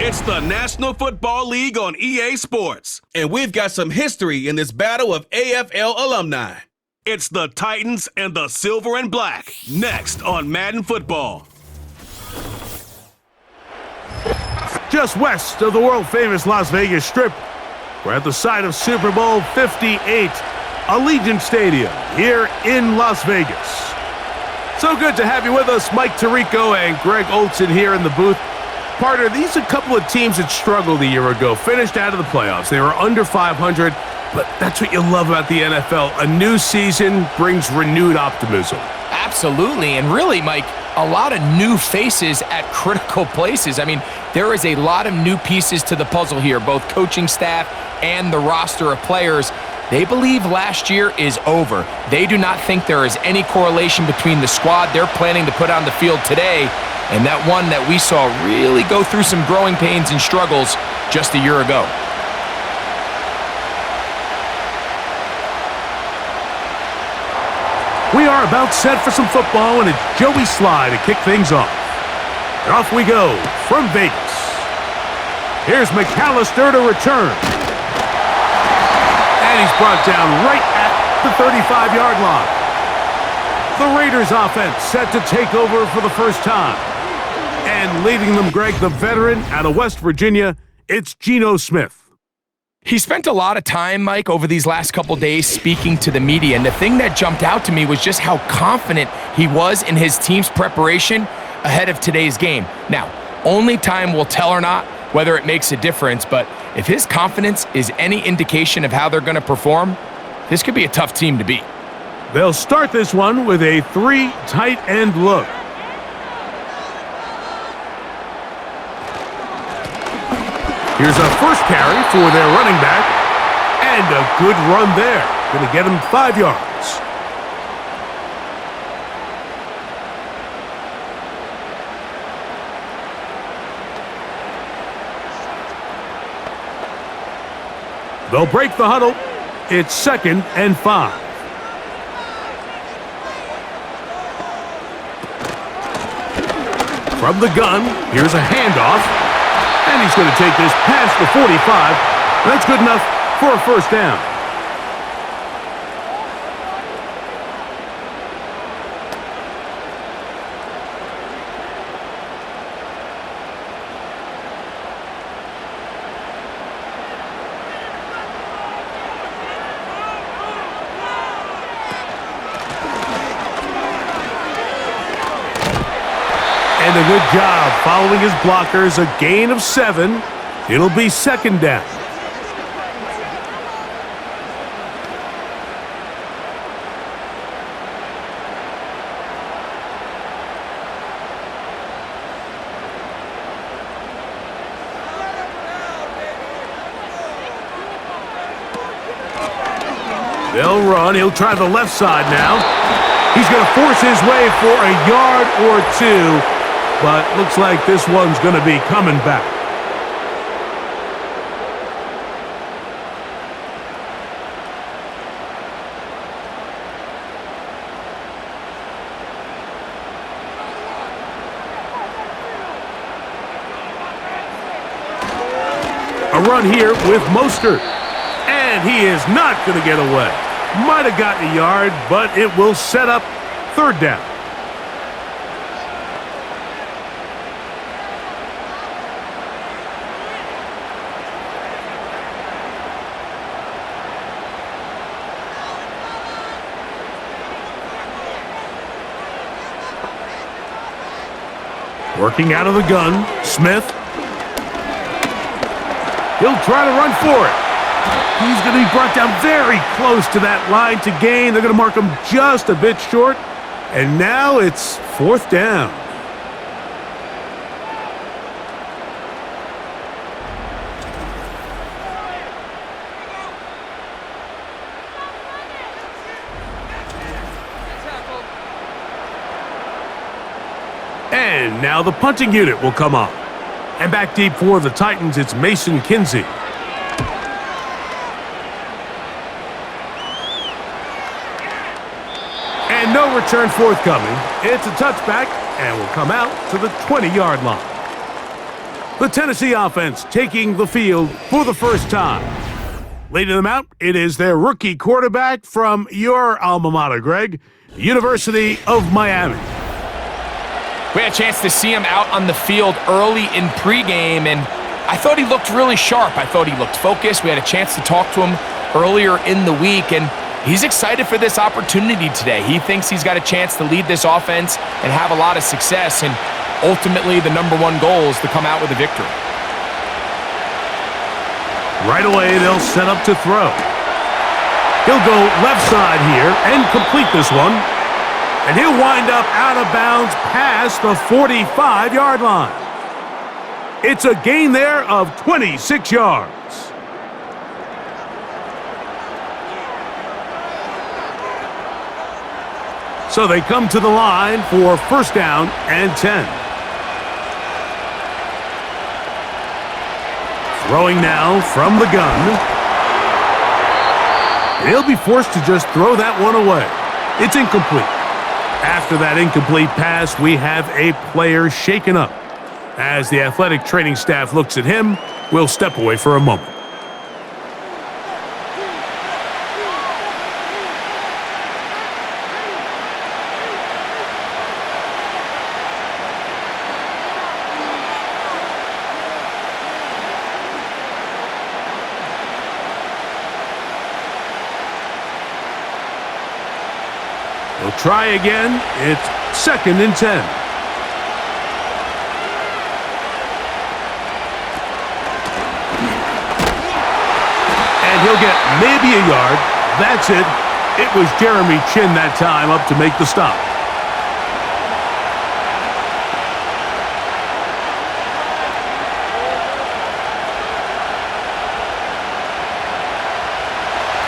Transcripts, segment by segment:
It's the National Football League on EA Sports, and we've got some history in this battle of AFL alumni. It's the Titans and the Silver and Black, next on Madden Football. Just west of the world-famous Las Vegas Strip, we're at the site of Super Bowl 58, Allegiant Stadium here in Las Vegas. So good to have you with us, Mike Tirico and Greg Olson here in the booth. Partner, these are a couple of teams that struggled a year ago, finished out of the playoffs. They were under 500, but that's what you love about the NFL. A new season brings renewed optimism. Absolutely, and really, Mike, a lot of new faces at critical places. I mean, there is a lot of new pieces to the puzzle here, both coaching staff and the roster of players. They believe last year is over. They do not think there is any correlation between the squad they're planning to put on the field today and that one that we saw really go through some growing pains and struggles just a year ago. We are about set for some football, and it's Joey Sly to kick things off. And off we go from Vegas. Here's McAllister to return. And he's brought down right at the 35-yard line. The Raiders offense set to take over for the first time. And leading them, Greg, the veteran out of West Virginia, it's Geno Smith. He spent a lot of time, Mike, over these last couple days speaking to the media, and the thing that jumped out to me was just how confident he was in his team's preparation ahead of today's game. Now, only time will tell or not whether it makes a difference, but if his confidence is any indication of how they're going to perform, this could be a tough team to beat. They'll start this one with a 3 tight end look. Here's a first carry for their running back, and a good run there. Going to get him 5 yards. They'll break the huddle. It's 2nd and 5. From the gun, here's a handoff. And he's going to take this past the 45. That's good enough for a first down. And a good job following his blockers, a gain of 7. It'll be 2nd down. They'll run. He'll try the left side now. He's going to force his way for a yard or 2. But looks like this one's going to be coming back. A run here with Mostert. And he is not going to get away. Might have gotten a yard, but it will set up 3rd down. Working out of the gun, Smith. He'll try to run for it. He's going to be brought down very close to that line to gain. They're going to mark him just a bit short. And now it's 4th down. And now the punting unit will come on. And back deep for the Titans, it's Mason Kinsey. And no return forthcoming. It's a touchback and will come out to the 20-yard line. The Tennessee offense taking the field for the first time. Leading them out, it is their rookie quarterback from your alma mater, Greg, University of Miami. We had a chance to see him out on the field early in pregame, and I thought he looked really sharp. I thought he looked focused. We had a chance to talk to him earlier in the week, and he's excited for this opportunity today. He thinks he's got a chance to lead this offense and have a lot of success, and ultimately the number one goal is to come out with a victory. Right away, they'll set up to throw. He'll go left side here and complete this one. And he'll wind up out of bounds past the 45-yard line. It's a gain there of 26 yards. So they come to the line for first down and 10. Throwing now from the gun. He'll be forced to just throw that one away. It's incomplete. After that incomplete pass, we have a player shaken up. As the athletic training staff looks at him, we'll step away for a moment. We'll try again. It's 2nd and 10. And he'll get maybe a yard. That's it. It was Jeremy Chin that time up to make the stop.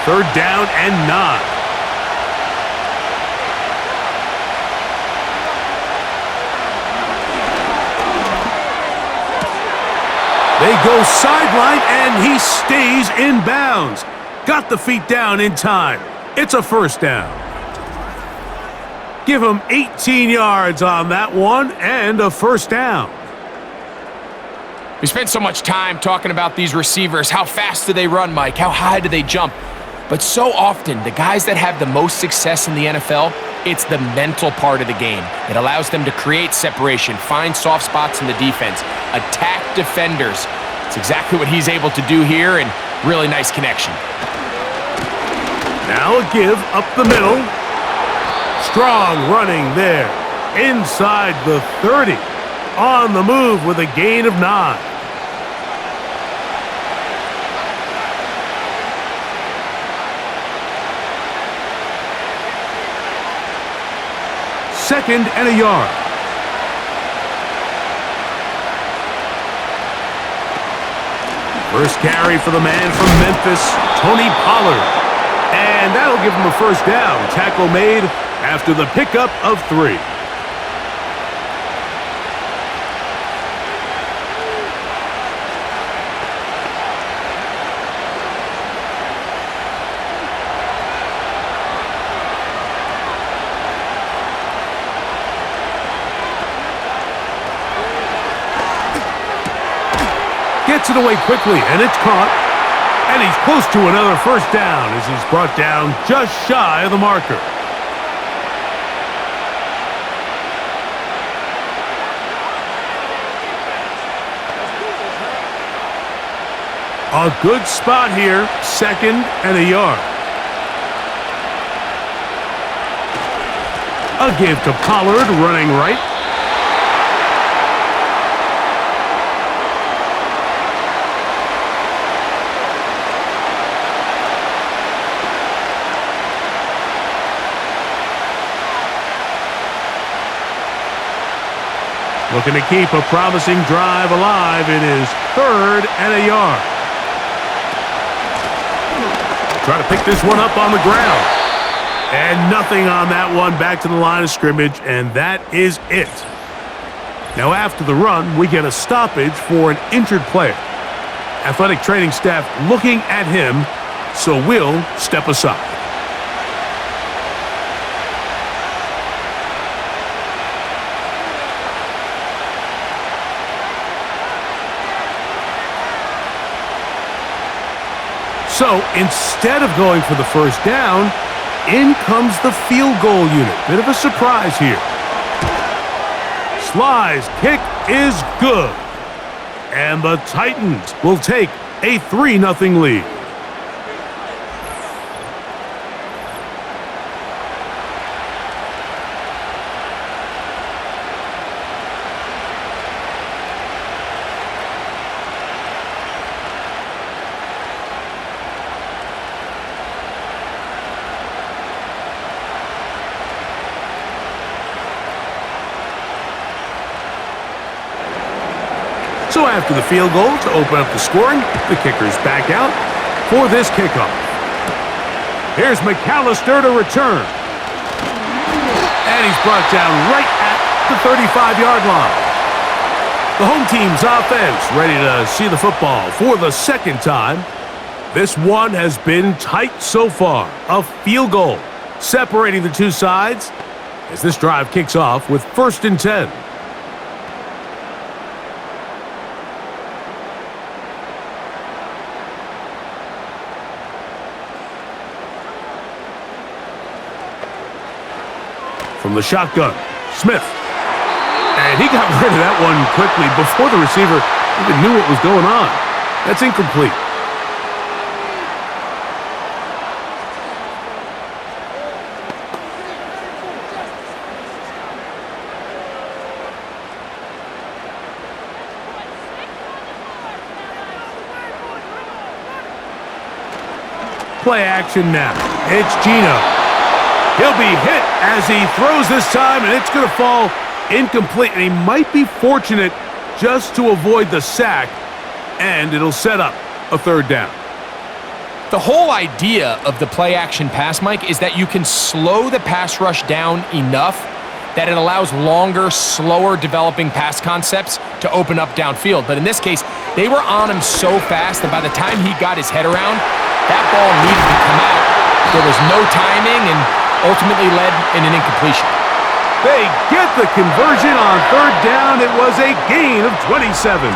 Third down and 9. They go sideline, and he stays in bounds. Got the feet down in time. It's a first down. Give him 18 yards on that one and a first down. We spent so much time talking about these receivers. How fast do they run, Mike? How high do they jump? But so often, the guys that have the most success in the NFL, it's the mental part of the game. It allows them to create separation, find soft spots in the defense, attack defenders. It's exactly what he's able to do here, and really nice connection. Now a give up the middle. Strong running there. Inside the 30. On the move with a gain of 9. Second and a yard. First carry for the man from Memphis, Tony Pollard. And that'll give him a first down. Tackle made after the pickup of 3. Gets it away quickly, and it's caught. And he's close to another first down as he's brought down just shy of the marker. A good spot here, 2nd and a yard. A give to Pollard, running right. Looking to keep a promising drive alive. It is 3rd and a yard. Try to pick this one up on the ground. And nothing on that one. Back to the line of scrimmage, and that is it. Now after the run, we get a stoppage for an injured player. Athletic training staff looking at him, so we'll step aside. So instead of going for the first down, in comes the field goal unit. Bit of a surprise here. Sly's kick is good. And the Titans will take a 3-0 lead. So after the field goal to open up the scoring, the kicker's back out for this kickoff. Here's McAllister to return. And he's brought down right at the 35-yard line. The home team's offense ready to see the football for the second time. This one has been tight so far. A field goal separating the two sides as this drive kicks off with 1st and 10. From the shotgun, Smith. And he got rid of that one quickly before the receiver even knew what was going on. That's incomplete. Play action now. It's Gino. He'll be hit as he throws this time, and it's going to fall incomplete. And he might be fortunate just to avoid the sack, and it'll set up a 3rd down. The whole idea of the play-action pass, Mike, is that you can slow the pass rush down enough that it allows longer, slower developing pass concepts to open up downfield. But in this case, they were on him so fast that by the time he got his head around, that ball needed to come out. There was no timing and ultimately led in an incompletion. They get the conversion on 3rd down. It was a gain of 27.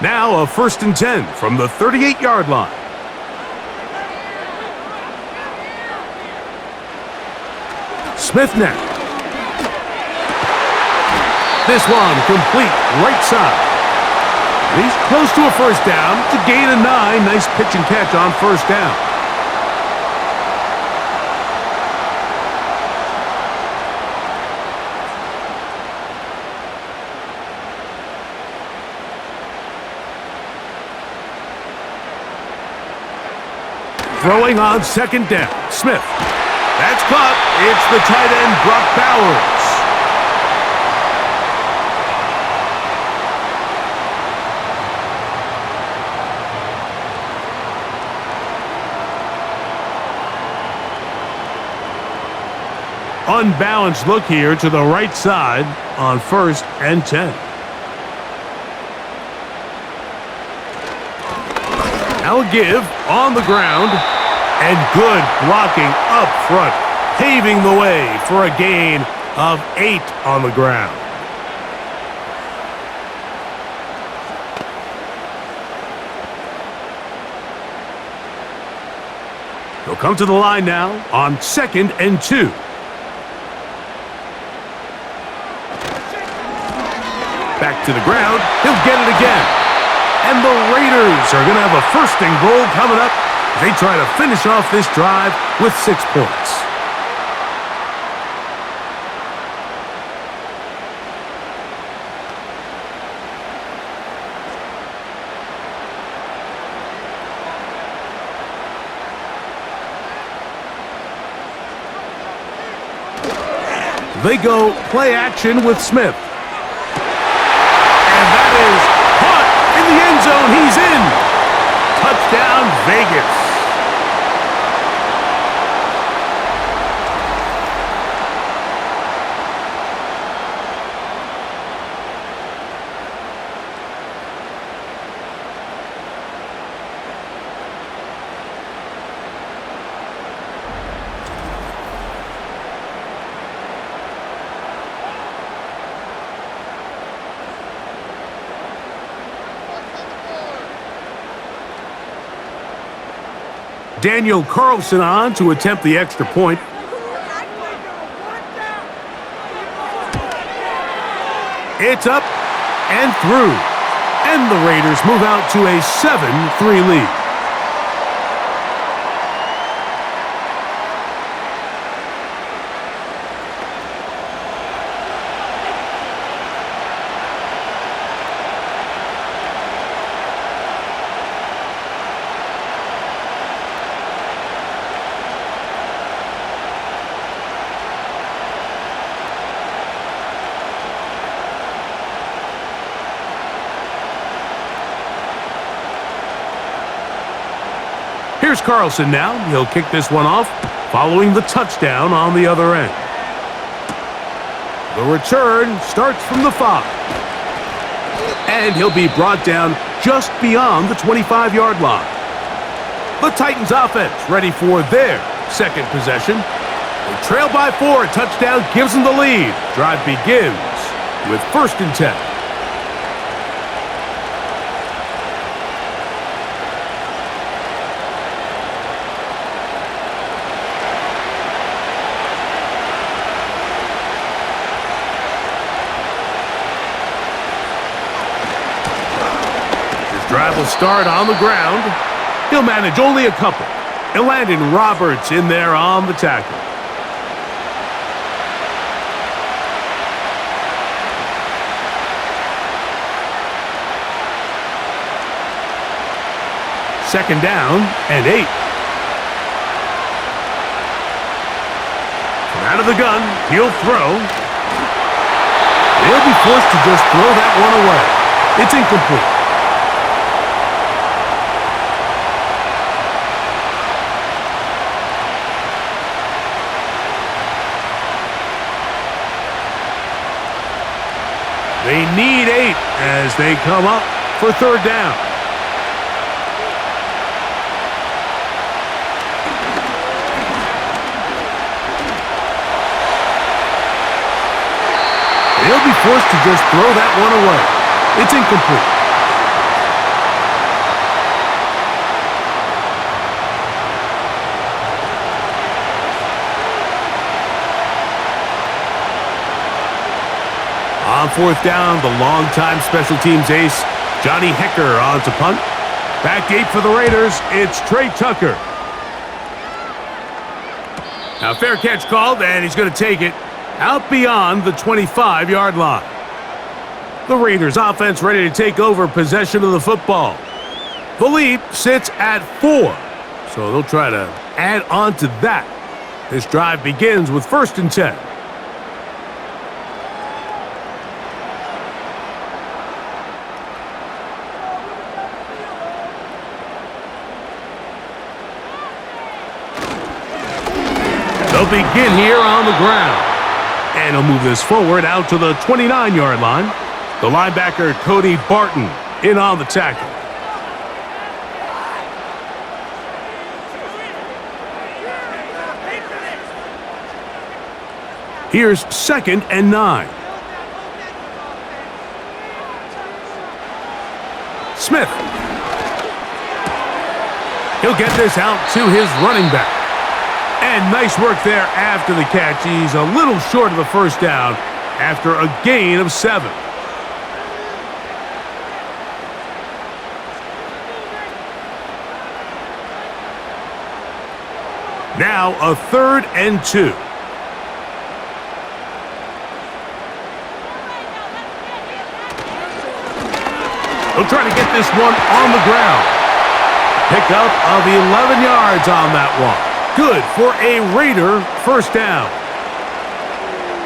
Now a 1st and 10 from the 38-yard line. Smith now. This one complete right side. He's close to a 1st down. It's a gain of 9. Nice pitch and catch on 1st down. Throwing on 2nd down. Smith. That's caught. It's the tight end, Brock Bowers. Unbalanced look here to the right side on 1st and 10. Now a give on the ground. And good blocking up front, paving the way for a gain of 8 on the ground. He'll come to the line now on 2nd and 2. Back to the ground. He'll get it again. And the Raiders are going to have a 1st and goal coming up. They try to finish off this drive with 6 points. They go play action with Smith. And that is caught in the end zone. He's in. Touchdown, Vegas. Daniel Carlson on to attempt the extra point. It's up and through. And the Raiders move out to a 7-3 lead. Here's Carlson now. He'll kick this one off, following the touchdown on the other end. The return starts from the 5. And he'll be brought down just beyond the 25-yard line. The Titans offense ready for their second possession. They trail by 4. A touchdown gives them the lead. Drive begins with 1st and 10. Drive will start on the ground. He'll manage only a couple. And Landon Roberts in there on the tackle. Second down and 8. From out of the gun, he'll throw. He'll be forced to just throw that one away. It's incomplete. They need 8 as they come up for 3rd down. They'll be forced to just throw that one away. It's incomplete. On 4th down, the longtime special teams ace, Johnny Hecker on to punt. Back deep for the Raiders, it's Trey Tucker. Now fair catch called, and he's going to take it out beyond the 25-yard line. The Raiders offense ready to take over possession of the football. The lead sits at 4, so they'll try to add on to that. This drive begins with 1st and 10. They'll begin here on the ground. And he'll move this forward out to the 29-yard line. The linebacker, Cody Barton, in on the tackle. Here's 2nd and 9. Smith. He'll get this out to his running back. And nice work there after the catch. He's a little short of the 1st down after a gain of 7. Now a 3rd and 2. They'll try to get this one on the ground. Pickup of 11 yards on that one. Good for a Raider 1st down.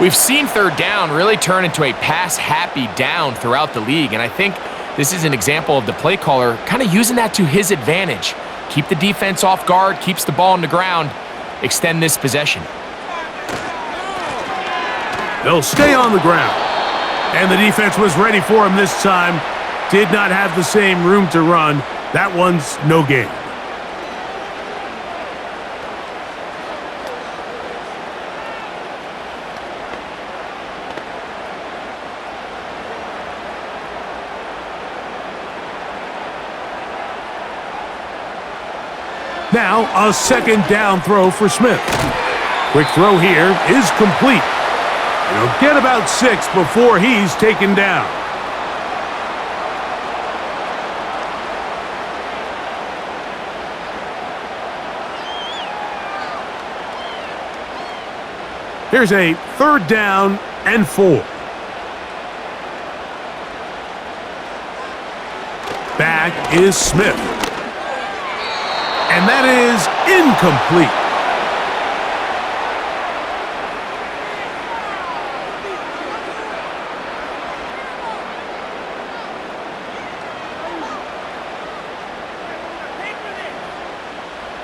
We've seen 3rd down really turn into a pass-happy down throughout the league, and I think this is an example of the play caller kind of using that to his advantage. Keep the defense off guard, keeps the ball on the ground, extend this possession. They'll stay on the ground. And the defense was ready for him this time. Did not have the same room to run. That one's no gain. Now a second down throw for Smith. Quick throw here is complete. And he'll get about 6 before he's taken down. Here's a 3rd down and 4. Back is Smith. And that is incomplete.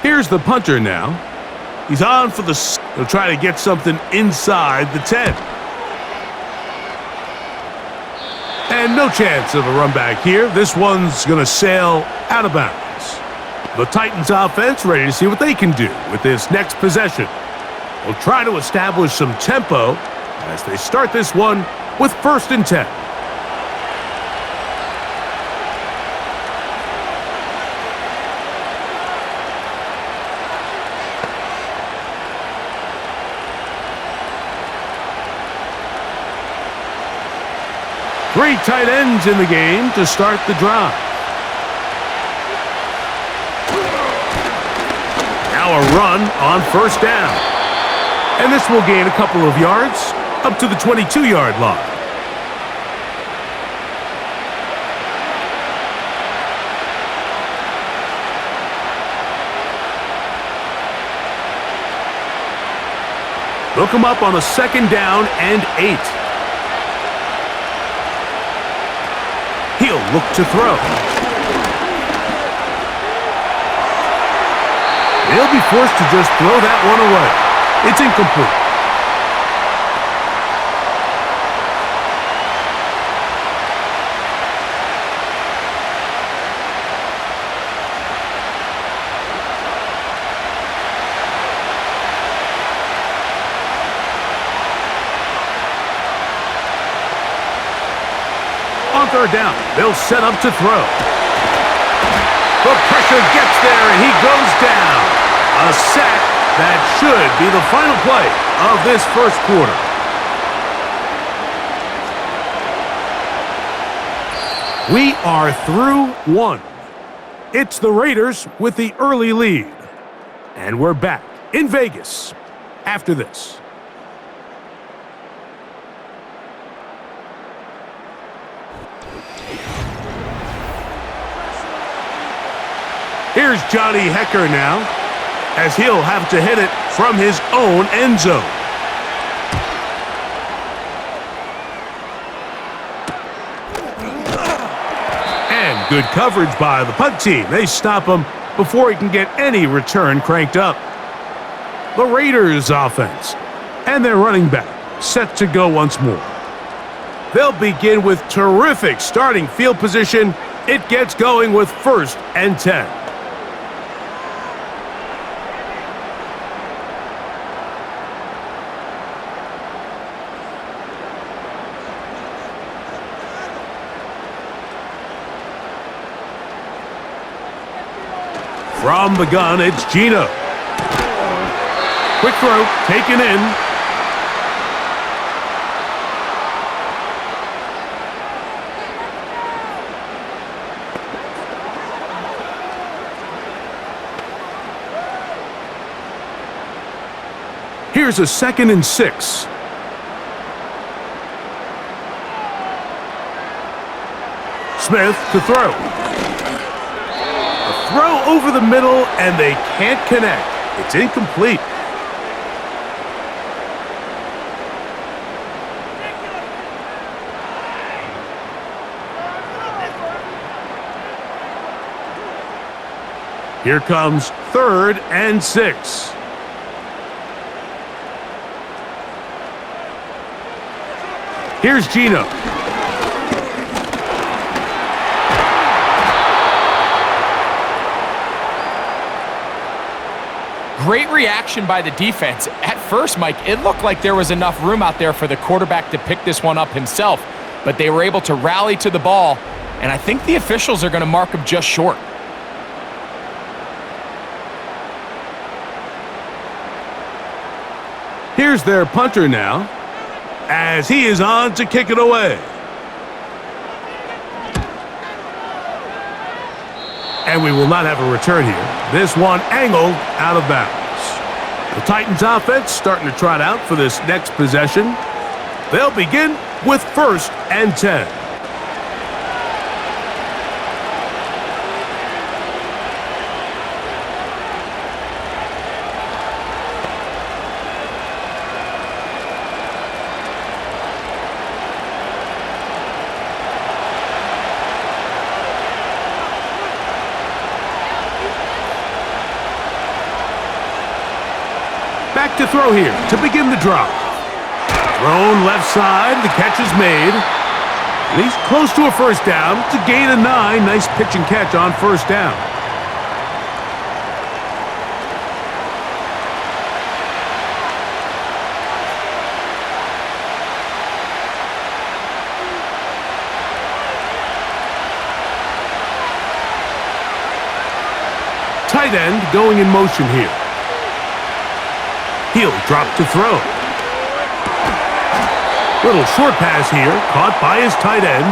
Here's the punter now. He's on for the... He'll try to get something inside the 10. And no chance of a run back here. This one's going to sail out of bounds. The Titans offense ready to see what they can do with this next possession. They'll try to establish some tempo as they start this one with 1st and 10. Three tight ends in the game to start the drive. Now a run on 1st down. And this will gain a couple of yards up to the 22-yard line. They'll come up on a 2nd down and 8. He'll look to throw. They'll be forced to just throw that one away. It's incomplete. On 3rd down, they'll set up to throw. The pressure gets there, and he goes down. A sack that should be the final play of this 1st quarter. We are through 1. It's the Raiders with the early lead. And we're back in Vegas after this. Here's Johnny Hecker now, as he'll have to hit it from his own end zone. And good coverage by the punt team. They stop him before he can get any return cranked up. The Raiders offense and their running back set to go once more. They'll begin with terrific starting field position. It gets going with 1st and 10. From the gun, it's Gino. Quick throw, taken in. Here's a 2nd and 6. Smith to throw. Throw over the middle, and they can't connect. It's incomplete. Here comes 3rd and 6. Here's Gino. Great reaction by the defense. At first, Mike, it looked like there was enough room out there for the quarterback to pick this one up himself, but they were able to rally to the ball, and I think the officials are going to mark him just short. Here's their punter now, as he is on to kick it away. And we will not have a return here. This one angled out of bounds. The Titans offense starting to trot out for this next possession. They'll begin with 1st and 10. Back to throw here to begin the drive. Thrown left side, the catch is made. And he's close to a first down to gain a 9. Nice pitch and catch on first down. Tight end going in motion here. He'll drop to throw. Little short pass here, caught by his tight end.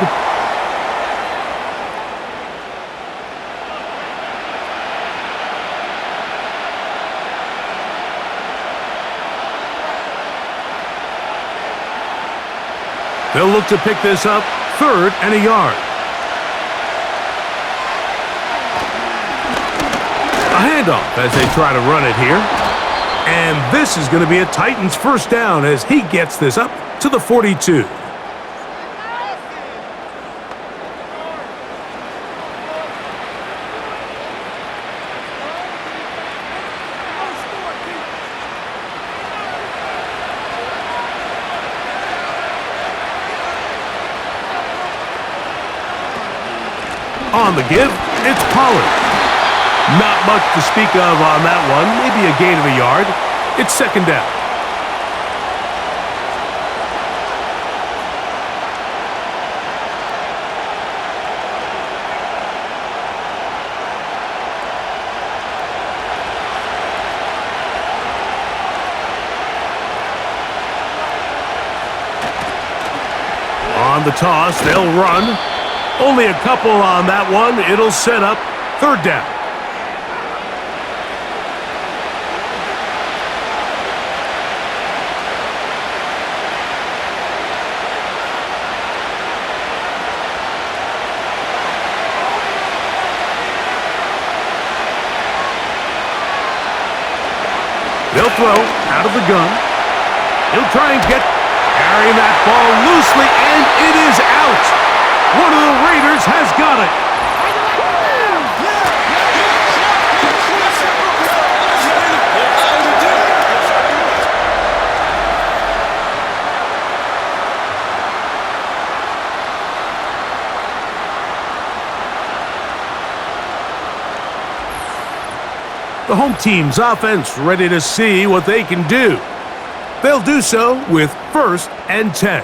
They'll look to pick this up, 3rd and a yard. A handoff as they try to run it here. And this is going to be a Titans first down as he gets this up to the 42. On the give, it's Pollard. Not much to speak of on that one. Maybe a gain of a yard. It's 2nd down. On the toss, they'll run. Only a couple on that one. It'll set up 3rd down. They'll throw out of the gun. He'll try and carry that ball loosely, and it is out. One of the Raiders has got it. The home team's offense ready to see what they can do. They'll do so with 1st and 10.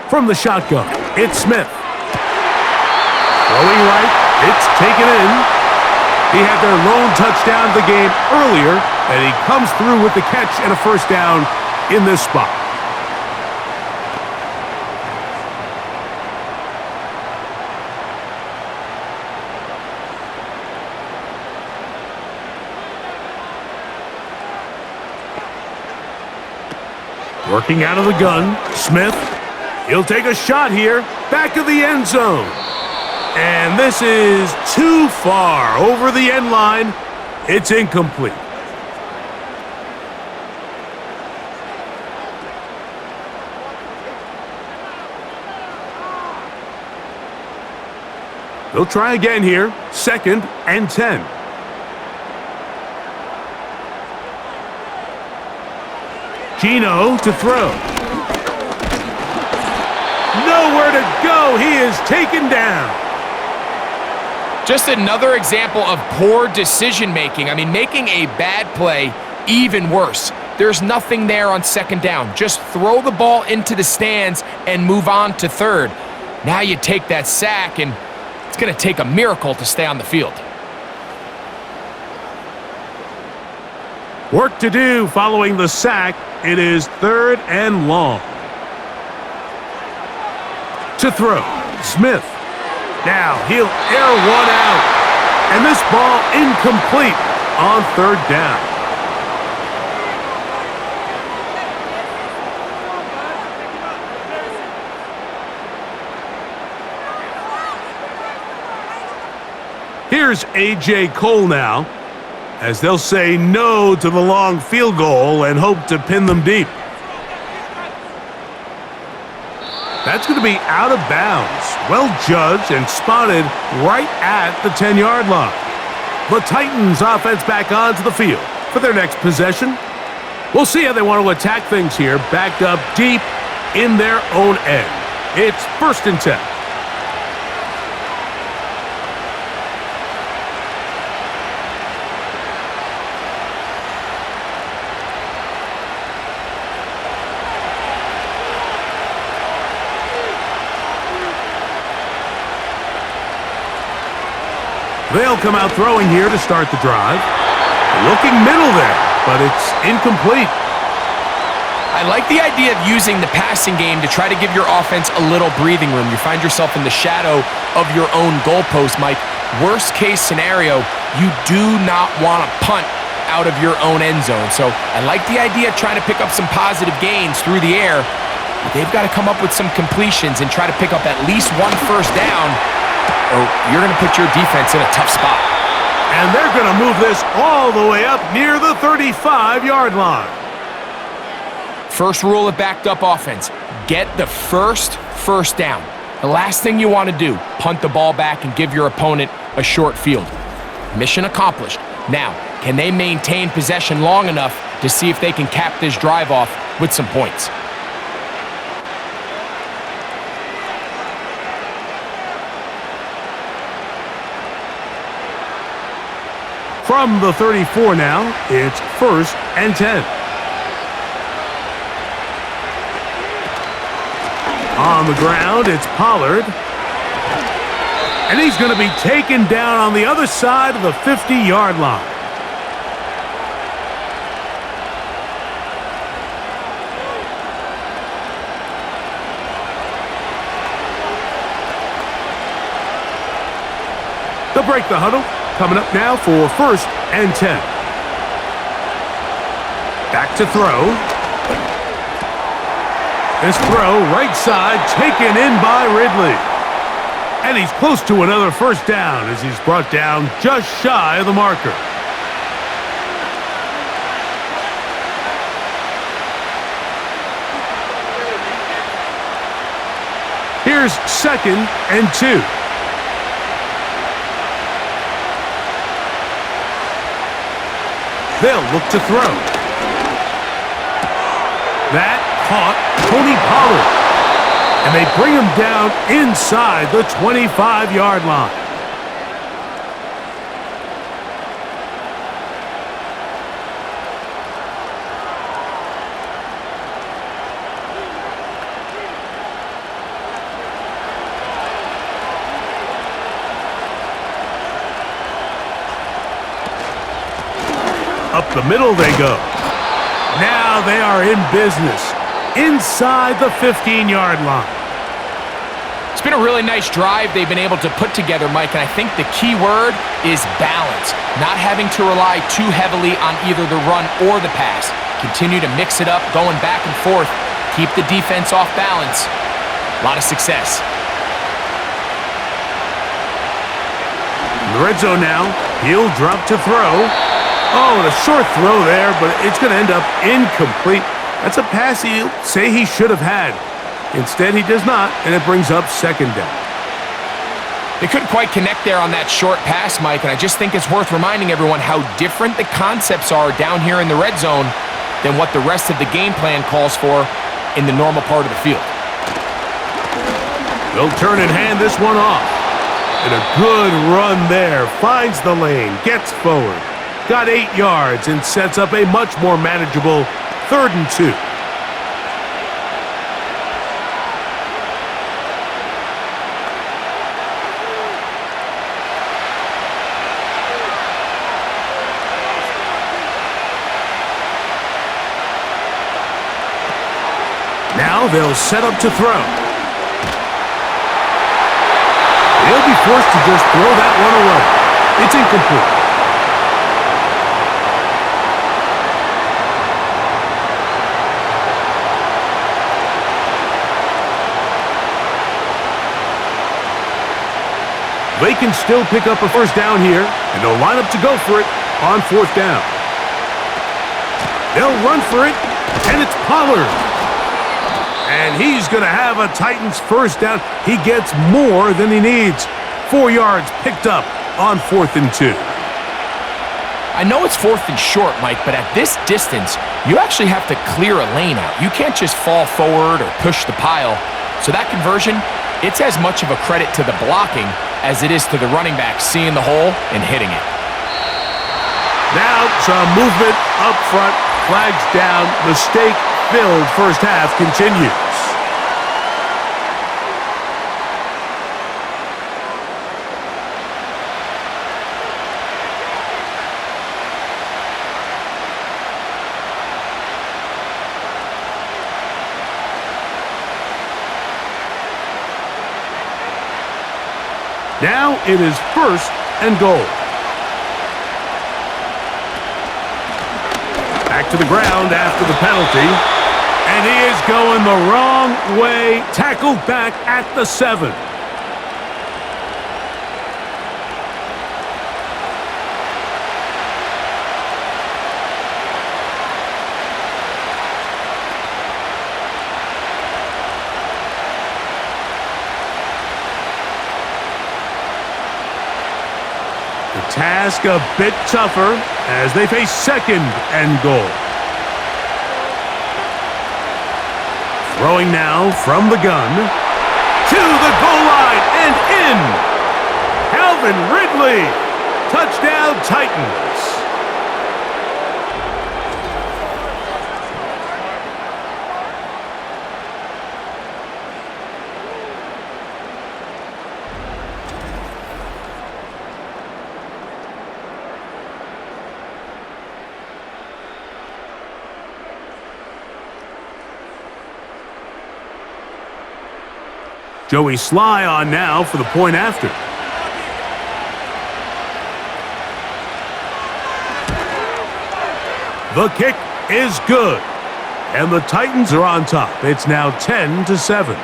From the shotgun, it's Smith. Throwing right, it's taken in. He had their lone touchdown of the game earlier, and he comes through with the catch and a first down in this spot. Working out of the gun, Smith. He'll take a shot here, back of the end zone. And this is too far over the end line. It's incomplete. They'll try again here, 2nd and 10. Gino to throw. Nowhere to go. He is taken down. Just another example of poor decision-making. I mean, making a bad play even worse. There's nothing there on second down. Just throw the ball into the stands and move on to third. Now you take that sack, and it's going to take a miracle to stay on the field. Work to do following the sack. It is 3rd and long. To throw, Smith. Now he'll air one out. And this ball incomplete on 3rd down. Here's A.J. Cole now, as they'll say no to the long field goal and hope to pin them deep. That's going to be out of bounds. Well judged and spotted right at the 10-yard line. The Titans offense back onto the field for their next possession. We'll see how they want to attack things here, backed up deep in their own end. It's 1st and 10. They'll come out throwing here to start the drive. Looking middle there, but it's incomplete. I like the idea of using the passing game to try to give your offense a little breathing room. You find yourself in the shadow of your own goalpost, Mike. Worst case scenario, you do not want to punt out of your own end zone. So I like the idea of trying to pick up some positive gains through the air. But they've got to come up with some completions and try to pick up at least one first down, or you're going to put your defense in a tough spot. And they're going to move this all the way up near the 35-yard line. First rule of backed up offense, get the first down. The last thing you want to do, punt the ball back and give your opponent a short field. Mission accomplished. Now, can they maintain possession long enough to see if they can cap this drive off with some points? From the 34 now, it's 1st and 10. On the ground, it's Pollard. And he's going to be taken down on the other side of the 50-yard line. They'll break the huddle. Coming up now for 1st and 10. Back to throw. This throw, right side, taken in by Ridley. And he's close to another first down as he's brought down just shy of the marker. Here's 2nd and 2. They'll look to throw. That caught Tony Pollard. And they bring him down inside the 25-yard line. Up the middle they go. Now they are in business inside the 15-yard line. It's been a really nice drive they've been able to put together, Mike, and I think the key word is balance. Not having to rely too heavily on either the run or the pass. Continue to mix it up, going back and forth. Keep the defense off balance. A lot of success. In the red zone now, he'll drop to throw. Oh, and a short throw there, but it's going to end up incomplete. That's a pass he'll say he should have had. Instead, he does not, and it brings up 2nd down. They couldn't quite connect there on that short pass, Mike, and I just think it's worth reminding everyone how different the concepts are down here in the red zone than what the rest of the game plan calls for in the normal part of the field. They'll turn and hand this one off. And a good run there. Finds the lane, gets forward. Got 8 yards and sets up a much more manageable 3rd and 2. Now they'll set up to throw. They'll be forced to just throw that one away. It's incomplete. They can still pick up a 1st down here, and they'll line up to go for it on 4th down. They'll run for it, and it's Pollard. And he's going to have a Titans 1st down. He gets more than he needs. 4 yards picked up on 4th and 2. I know it's 4th and short, Mike, but at this distance, you actually have to clear a lane out. You can't just fall forward or push the pile. So that conversion, it's as much of a credit to the blocking as it is to the running back seeing the hole and hitting it. Now some movement up front. Flags down. Mistake-filled 1st half continues. Now it is 1st and goal. Back to the ground after the penalty. And he is going the wrong way. Tackled back at the 7. Task a bit tougher as they face 2nd and goal. Throwing now from the gun to the goal line and in. Calvin Ridley. Touchdown Titans. Joey Sly on now for the point after. The kick is good. And the Titans are on top. It's now 10-7.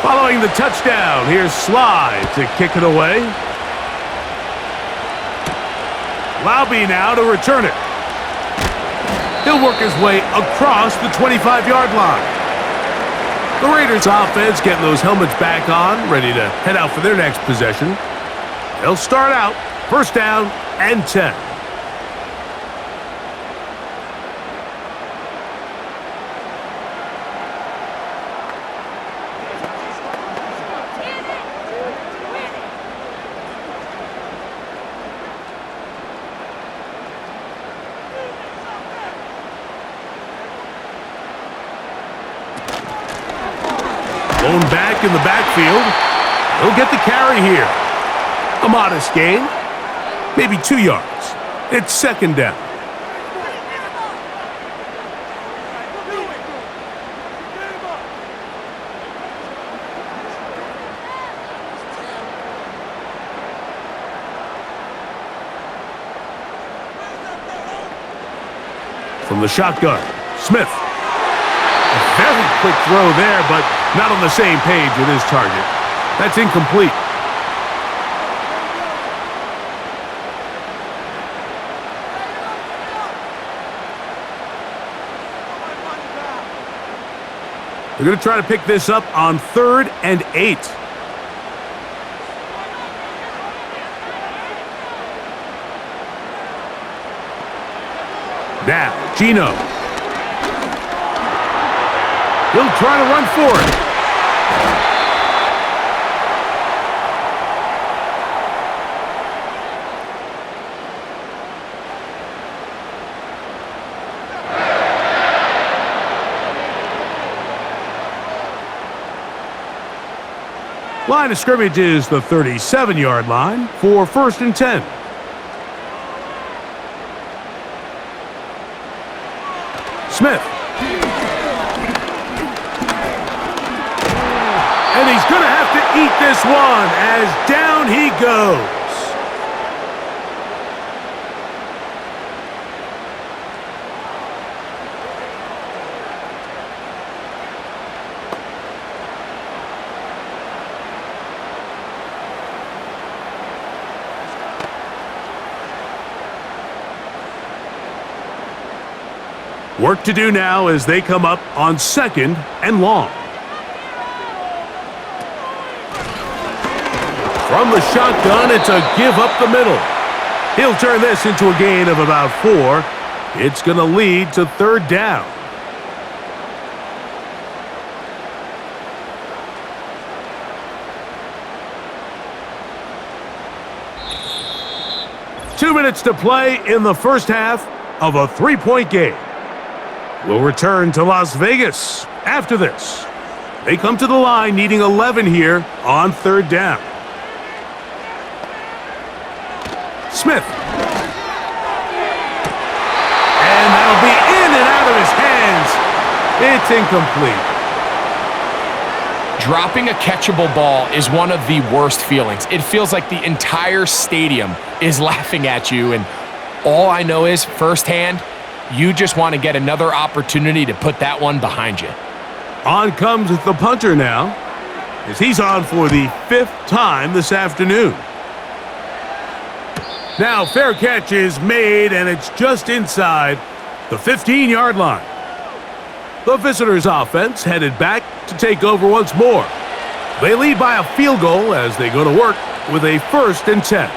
Following the touchdown, here's Sly to kick it away. Laube now to return it. He'll work his way across the 25-yard line. The Raiders offense getting those helmets back on, ready to head out for their next possession. They'll start out 1st down and 10. Blown back in the backfield. He'll get the carry here. A modest gain. Maybe 2 yards. It's 2nd down. From the shotgun, Smith. A very quick throw there, but not on the same page with his target. That's incomplete. They're going to try to pick this up on 3rd and 8. Now, Gino. He'll try to run for it. Line of scrimmage is the 37-yard line for 1st and 10. Smith. And he's going to have to eat this one as down he goes. Work to do now as they come up on 2nd and long. From the shotgun, it's a give up the middle. He'll turn this into a gain of about 4. It's going to lead to 3rd down. Two minutes to play in the first half of a 3-point game. We'll return to Las Vegas after this. They come to the line needing 11 here on 3rd down. Smith. And that'll be in and out of his hands. It's incomplete. Dropping a catchable ball is one of the worst feelings. It feels like the entire stadium is laughing at you, and all I know is firsthand, you just want to get another opportunity to put that one behind you. On comes the punter now, as he's on for the 5th time this afternoon. Now, fair catch is made, and it's just inside the 15-yard line. The visitors' offense headed back to take over once more. They lead by a field goal as they go to work with a 1st and 10.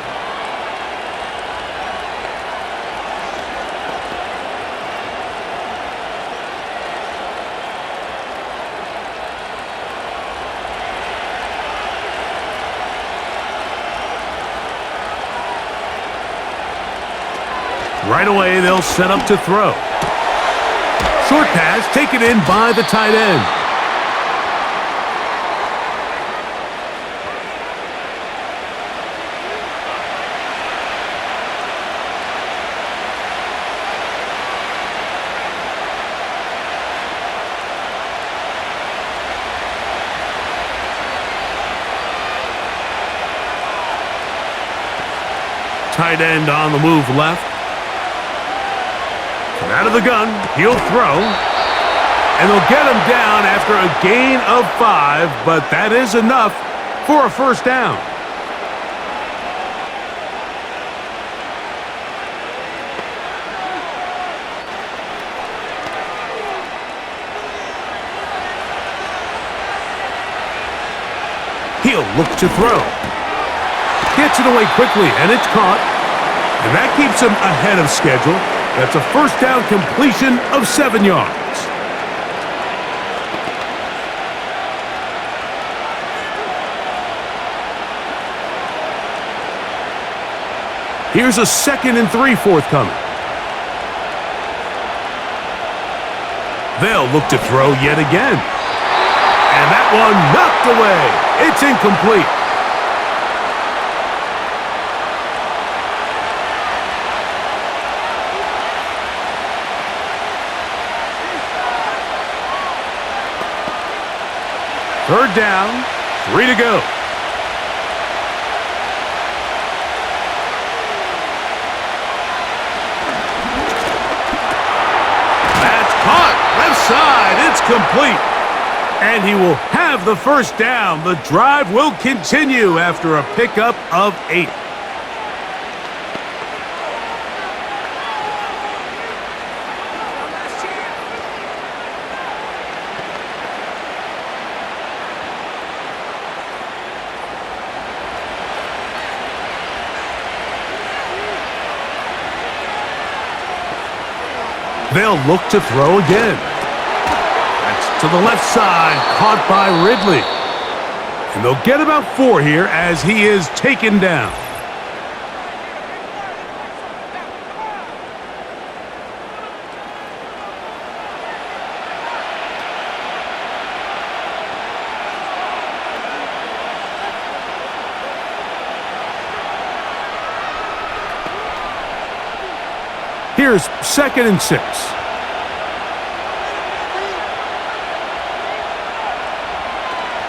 Right away, they'll set up to throw. Short pass taken in by the tight end. Tight end on the move left. Out of the gun, he'll throw, and they'll get him down after a gain of 5, but that is enough for a 1st down. He'll look to throw. Gets it away quickly, and it's caught, and that keeps him ahead of schedule. That's a 1st down completion of 7 yards. Here's a 2nd and 3 forthcoming. They'll look to throw yet again. And that one knocked away. It's incomplete. Third down, 3 to go. That's caught, left side, it's complete. And he will have the 1st down. The drive will continue after a pickup of 8. They'll look to throw again. That's to the left side, caught by Ridley. And they'll get about 4 here as he is taken down. Here's 2nd and 6.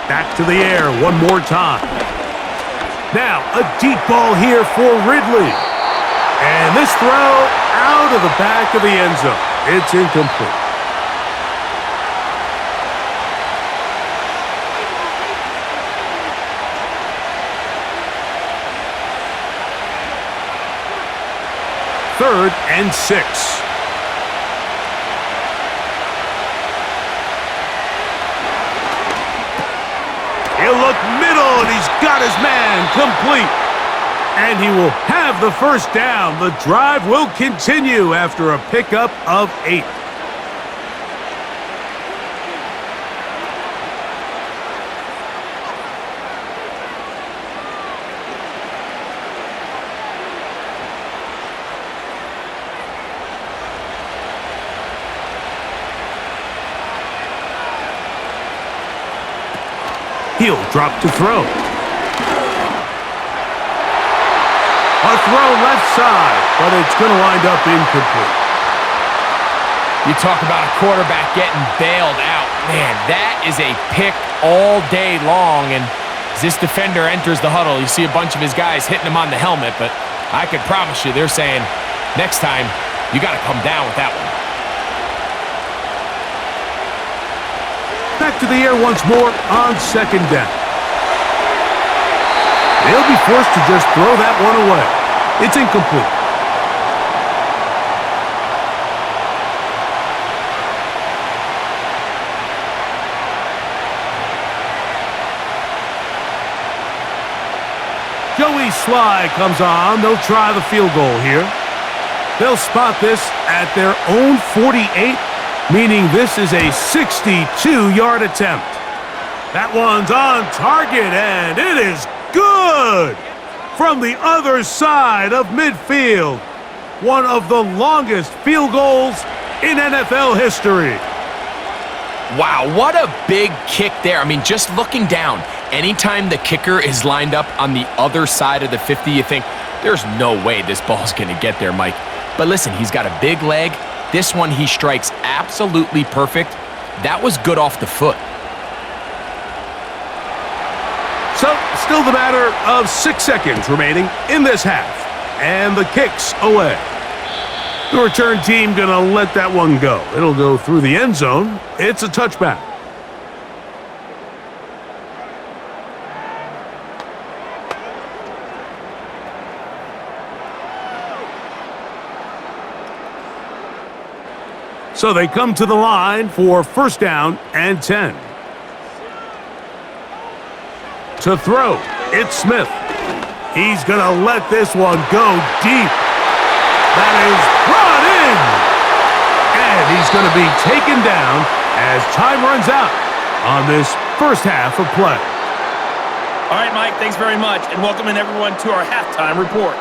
Back to the air one more time. Now a deep ball here for Ridley. And this throw out of the back of the end zone. It's incomplete. Third and 6. He'll look middle, and he's got his man complete. And he will have the first down. The drive will continue after a pickup of 8. He'll drop to throw. A throw left side, but it's going to wind up incomplete. You talk about a quarterback getting bailed out. Man, that is a pick all day long. And as this defender enters the huddle, you see a bunch of his guys hitting him on the helmet, but I can promise you they're saying, next time, you got to come down with that one. Back to the air once more on 2nd down. They'll be forced to just throw that one away. It's incomplete. Joey Sly comes on. They'll try the field goal here. They'll spot this at their own 48, meaning this is a 62-yard attempt. That one's on target, and it is good! From the other side of midfield. One of the longest field goals in NFL history. Wow, what a big kick there. I mean, just looking down, anytime the kicker is lined up on the other side of the 50, you think, there's no way this ball's going to get there, Mike. But listen, he's got a big leg. This one he strikes absolutely perfect. That was good off the foot. So, still the matter of 6 seconds remaining in this half. And the kick's away. The return team gonna let that one go. It'll go through the end zone. It's a touchback. So they come to the line for 1st down and 10. To throw, it's Smith. He's going to let this one go deep. That is brought in. And he's going to be taken down as time runs out on this first half of play. All right, Mike, thanks very much, and welcoming everyone to our halftime report.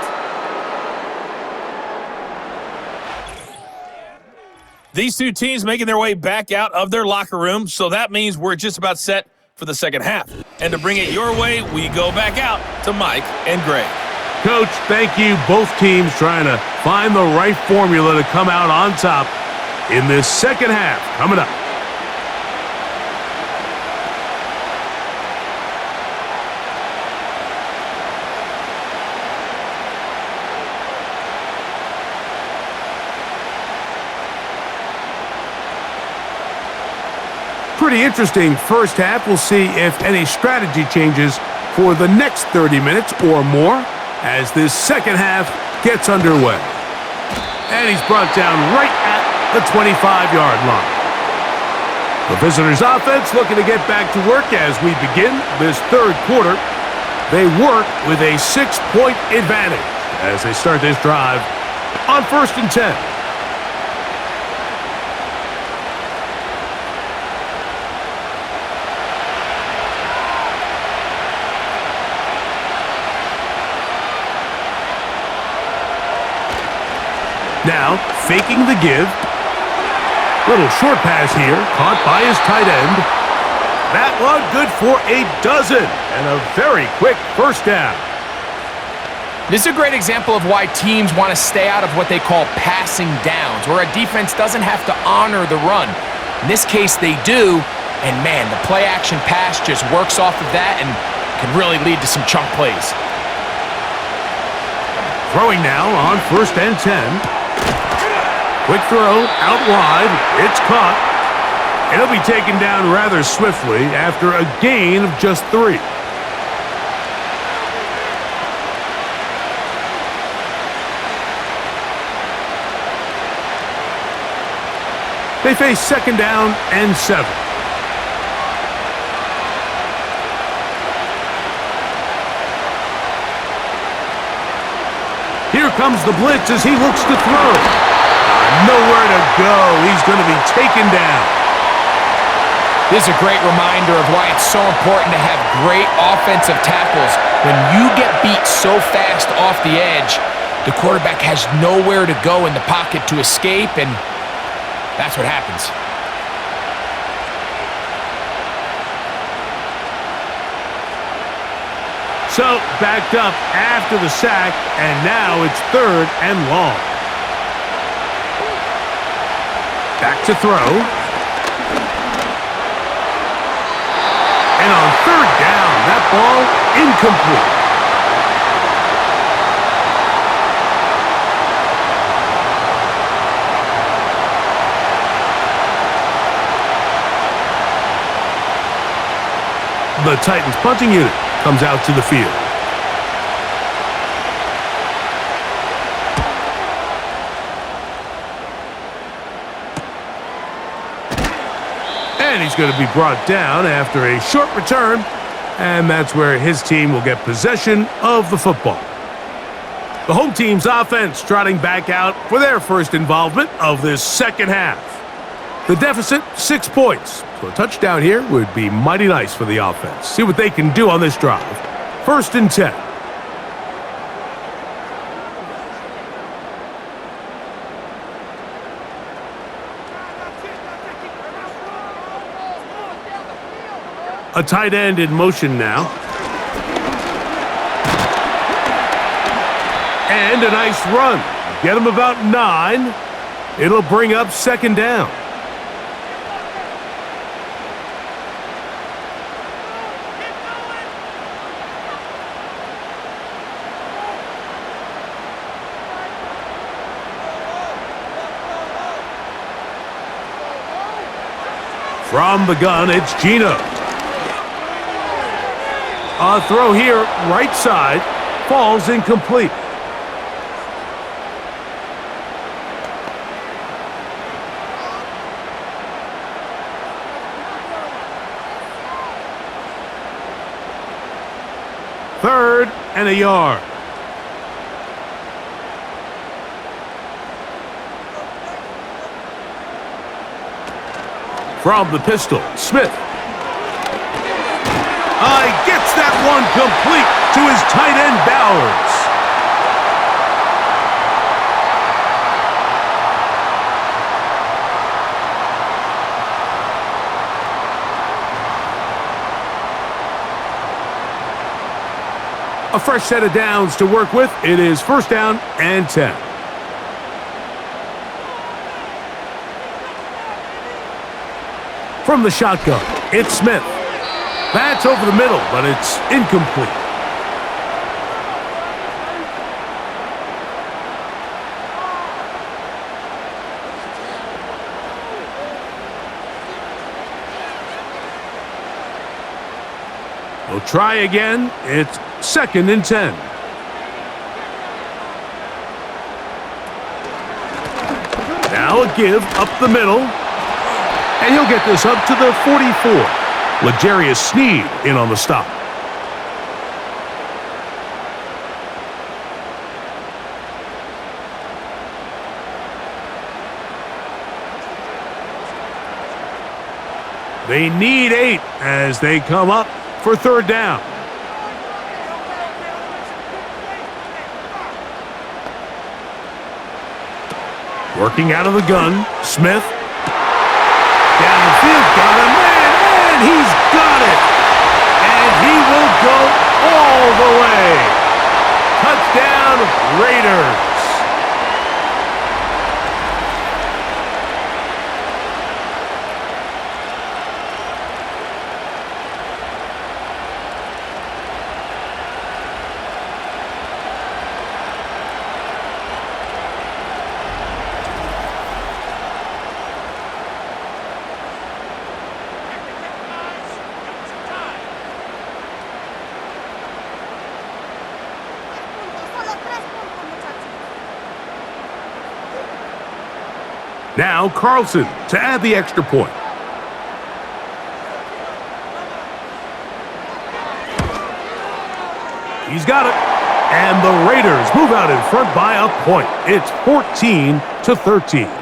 These two teams making their way back out of their locker room, so that means we're just about set for the second half. And to bring it your way, we go back out to Mike and Greg. Coach, thank you. Both teams trying to find the right formula to come out on top in this second half coming up. Pretty interesting first half. We'll see if any strategy changes for the next 30 minutes or more as this second half gets underway. And he's brought down right at the 25-yard line. The visitors' offense looking to get back to work as we begin this third quarter. They work with a 6-point advantage as they start this drive on 1st and 10. Now, faking the give. Little short pass here, caught by his tight end. That one good for a dozen, and a very quick first down. This is a great example of why teams want to stay out of what they call passing downs, where a defense doesn't have to honor the run. In this case, they do, and man, the play-action pass just works off of that and can really lead to some chunk plays. Throwing now on 1st and 10. Quick throw, out wide, it's caught. It'll be taken down rather swiftly after a gain of just 3. They face 2nd down and 7. Here comes the blitz as he looks to throw. Nowhere to go. He's going to be taken down. This is a great reminder of why it's so important to have great offensive tackles. When you get beat so fast off the edge, the quarterback has nowhere to go in the pocket to escape, and that's what happens. So, backed up after the sack, and now it's 3rd and long. Back to throw. And on 3rd down, that ball incomplete. The Titans punting unit comes out to the field. And he's going to be brought down after a short return, and that's where his team will get possession of the football. The home team's offense trotting back out for their first involvement of this second half. The deficit, 6 points. So a touchdown here would be mighty nice for the offense. See what they can do on this drive. 1st and 10. A tight end in motion now. And a nice run. Get him about 9. It'll bring up 2nd down. From the gun, it's Gino. A throw here, right side, falls incomplete. Third and a yard. From the pistol, Smith. Gets that one complete to his tight end, Bowers. A fresh set of downs to work with. It is 1st down and 10. From the shotgun, it's Smith. That's over the middle, but it's incomplete. We'll try again. It's 2nd and 10. Now a give up the middle. And he'll get this up to the 44. L'Jarius Sneed in on the stop. They need 8 as they come up for 3rd down. Working out of the gun, Smith. Downfield, got a man, and he's got it. And he will go all the way. Touchdown, Raiders. Now Carlson to add the extra point. He's got it. And the Raiders move out in front by a point. It's 14-13.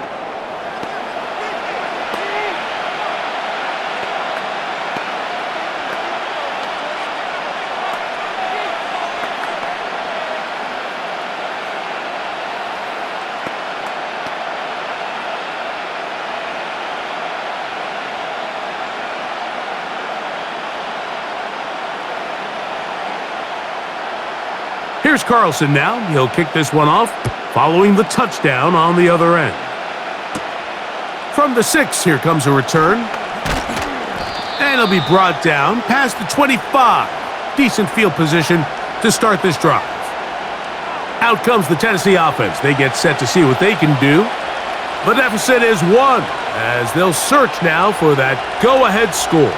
Here's Carlson now. He'll kick this one off, following the touchdown on the other end. From the 6, here comes a return. And he'll be brought down past the 25. Decent field position to start this drive. Out comes the Tennessee offense. They get set to see what they can do. The deficit is 1, as they'll search now for that go-ahead score.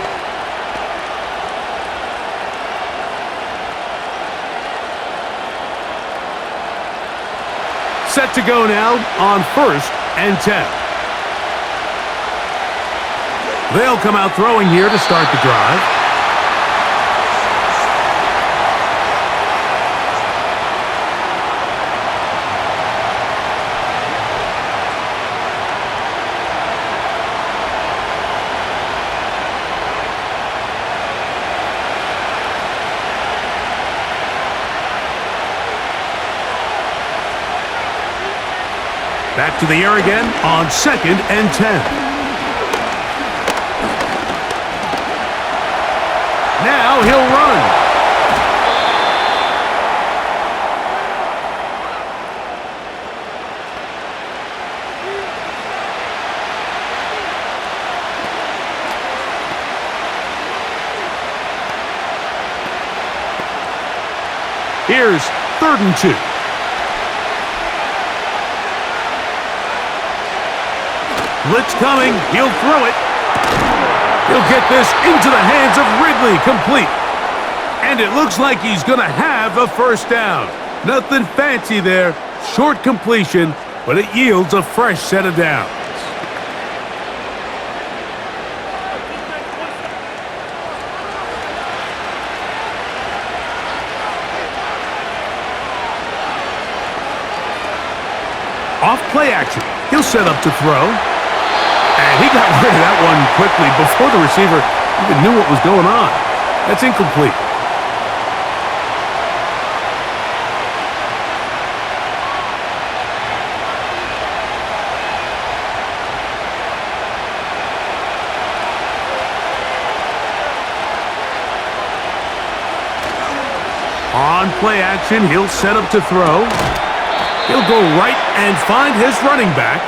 Set to go now on 1st and 10. They'll come out throwing here to start the drive. Back to the air again on 2nd and 10. Now he'll run. Here's 3rd and 2. Blitz coming. He'll throw it. He'll get this into the hands of Ridley, complete. And it looks like he's going to have a first down. Nothing fancy there. Short completion, but it yields a fresh set of downs. Off play action. He'll set up to throw. And he got rid of that one quickly before the receiver even knew what was going on. That's incomplete. On play action, he'll set up to throw. He'll go right and find his running back.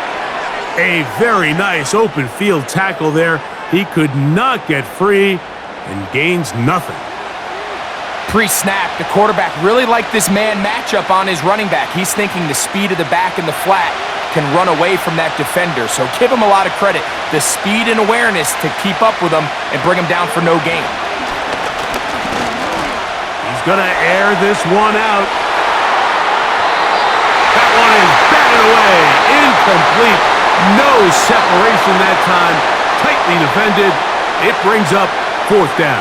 A very nice open field tackle there. He could not get free and gains nothing. Pre-snap, the quarterback really liked this man matchup on his running back. He's thinking the speed of the back in the flat can run away from that defender. So give him a lot of credit. The speed and awareness to keep up with him and bring him down for no gain. He's going to air this one out. That one is batted away. Incomplete. No separation that time. Tightly defended. It brings up 4th down.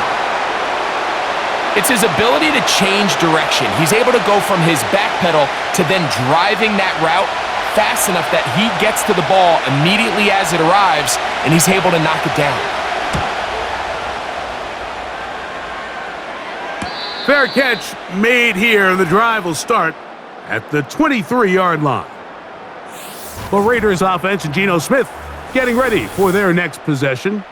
It's his ability to change direction. He's able to go from his back pedal to then driving that route fast enough that he gets to the ball immediately as it arrives, and he's able to knock it down. Fair catch made here, and the drive will start at the 23-yard line. The Raiders offense and Geno Smith getting ready for their next possession.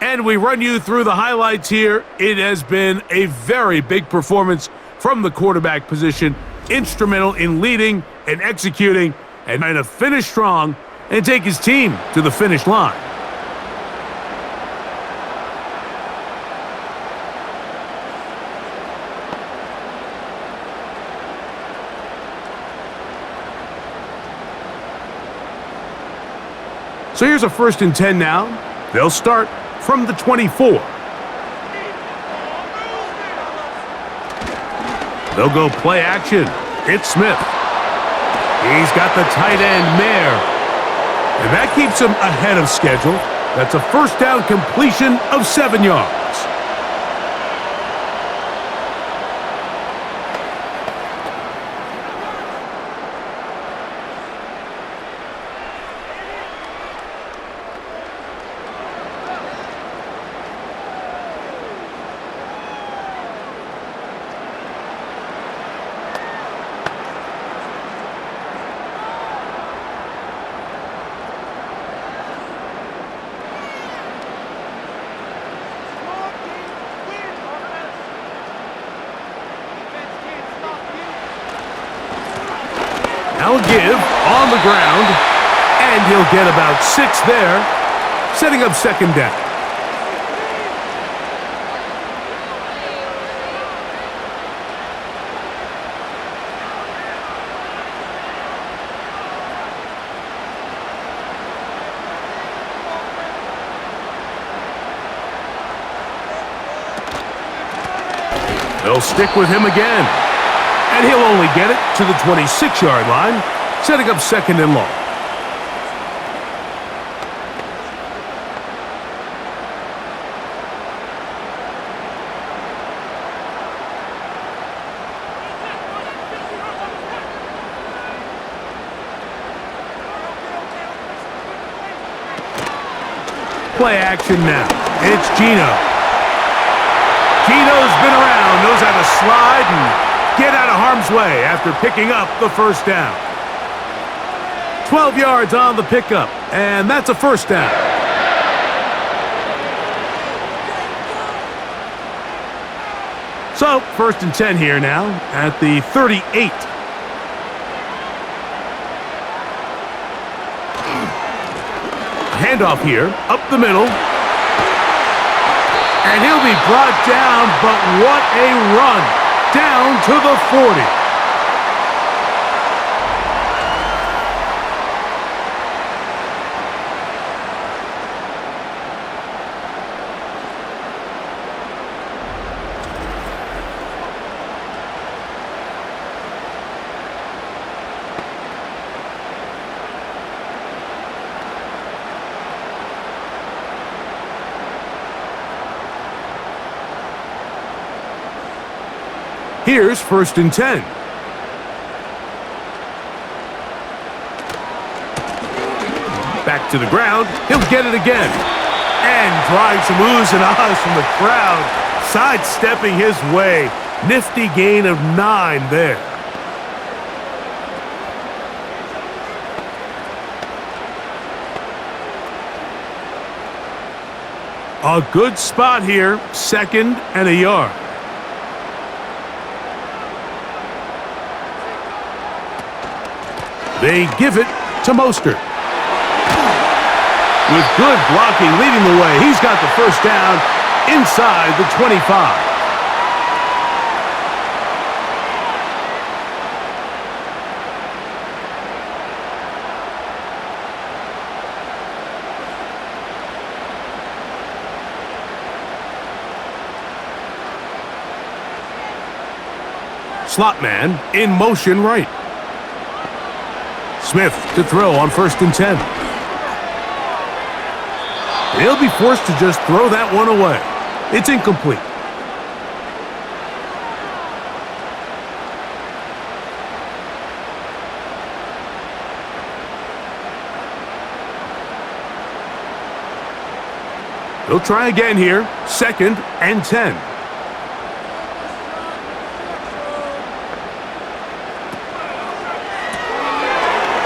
And we run you through the highlights here. It has been a very big performance from the quarterback position, instrumental in leading and executing, and trying to finish strong and take his team to the finish line. So here's a 1st and 10 now. They'll start from the 24. They'll go play action. It's Smith. He's got the tight end Mayer. And that keeps him ahead of schedule. That's a 1st down completion of 7 yards. Now give on the ground, and he'll get about 6 there, setting up 2nd down. They'll stick with him again. And he'll only get it to the 26-yard line, setting up 2nd and long. Play action now. It's Geno. Geno's been around, knows how to slide and get out of harm's way after picking up the 1st down. 12 yards on the pickup, and that's a 1st down. So, 1st and 10 here now at the 38. Handoff here, up the middle. And he'll be brought down, but what a run! Down to the 40. Here's 1st and 10. Back to the ground. He'll get it again. And drawing some oohs and ahs from the crowd. Sidestepping his way. Nifty gain of 9 there. A good spot here. 2nd and a yard. They give it to Mostert. With good blocking leading the way, he's got the 1st down inside the 25. Slot man in motion right. Smith to throw on 1st and 10. He'll be forced to just throw that one away. It's incomplete. They'll try again here. 2nd and 10.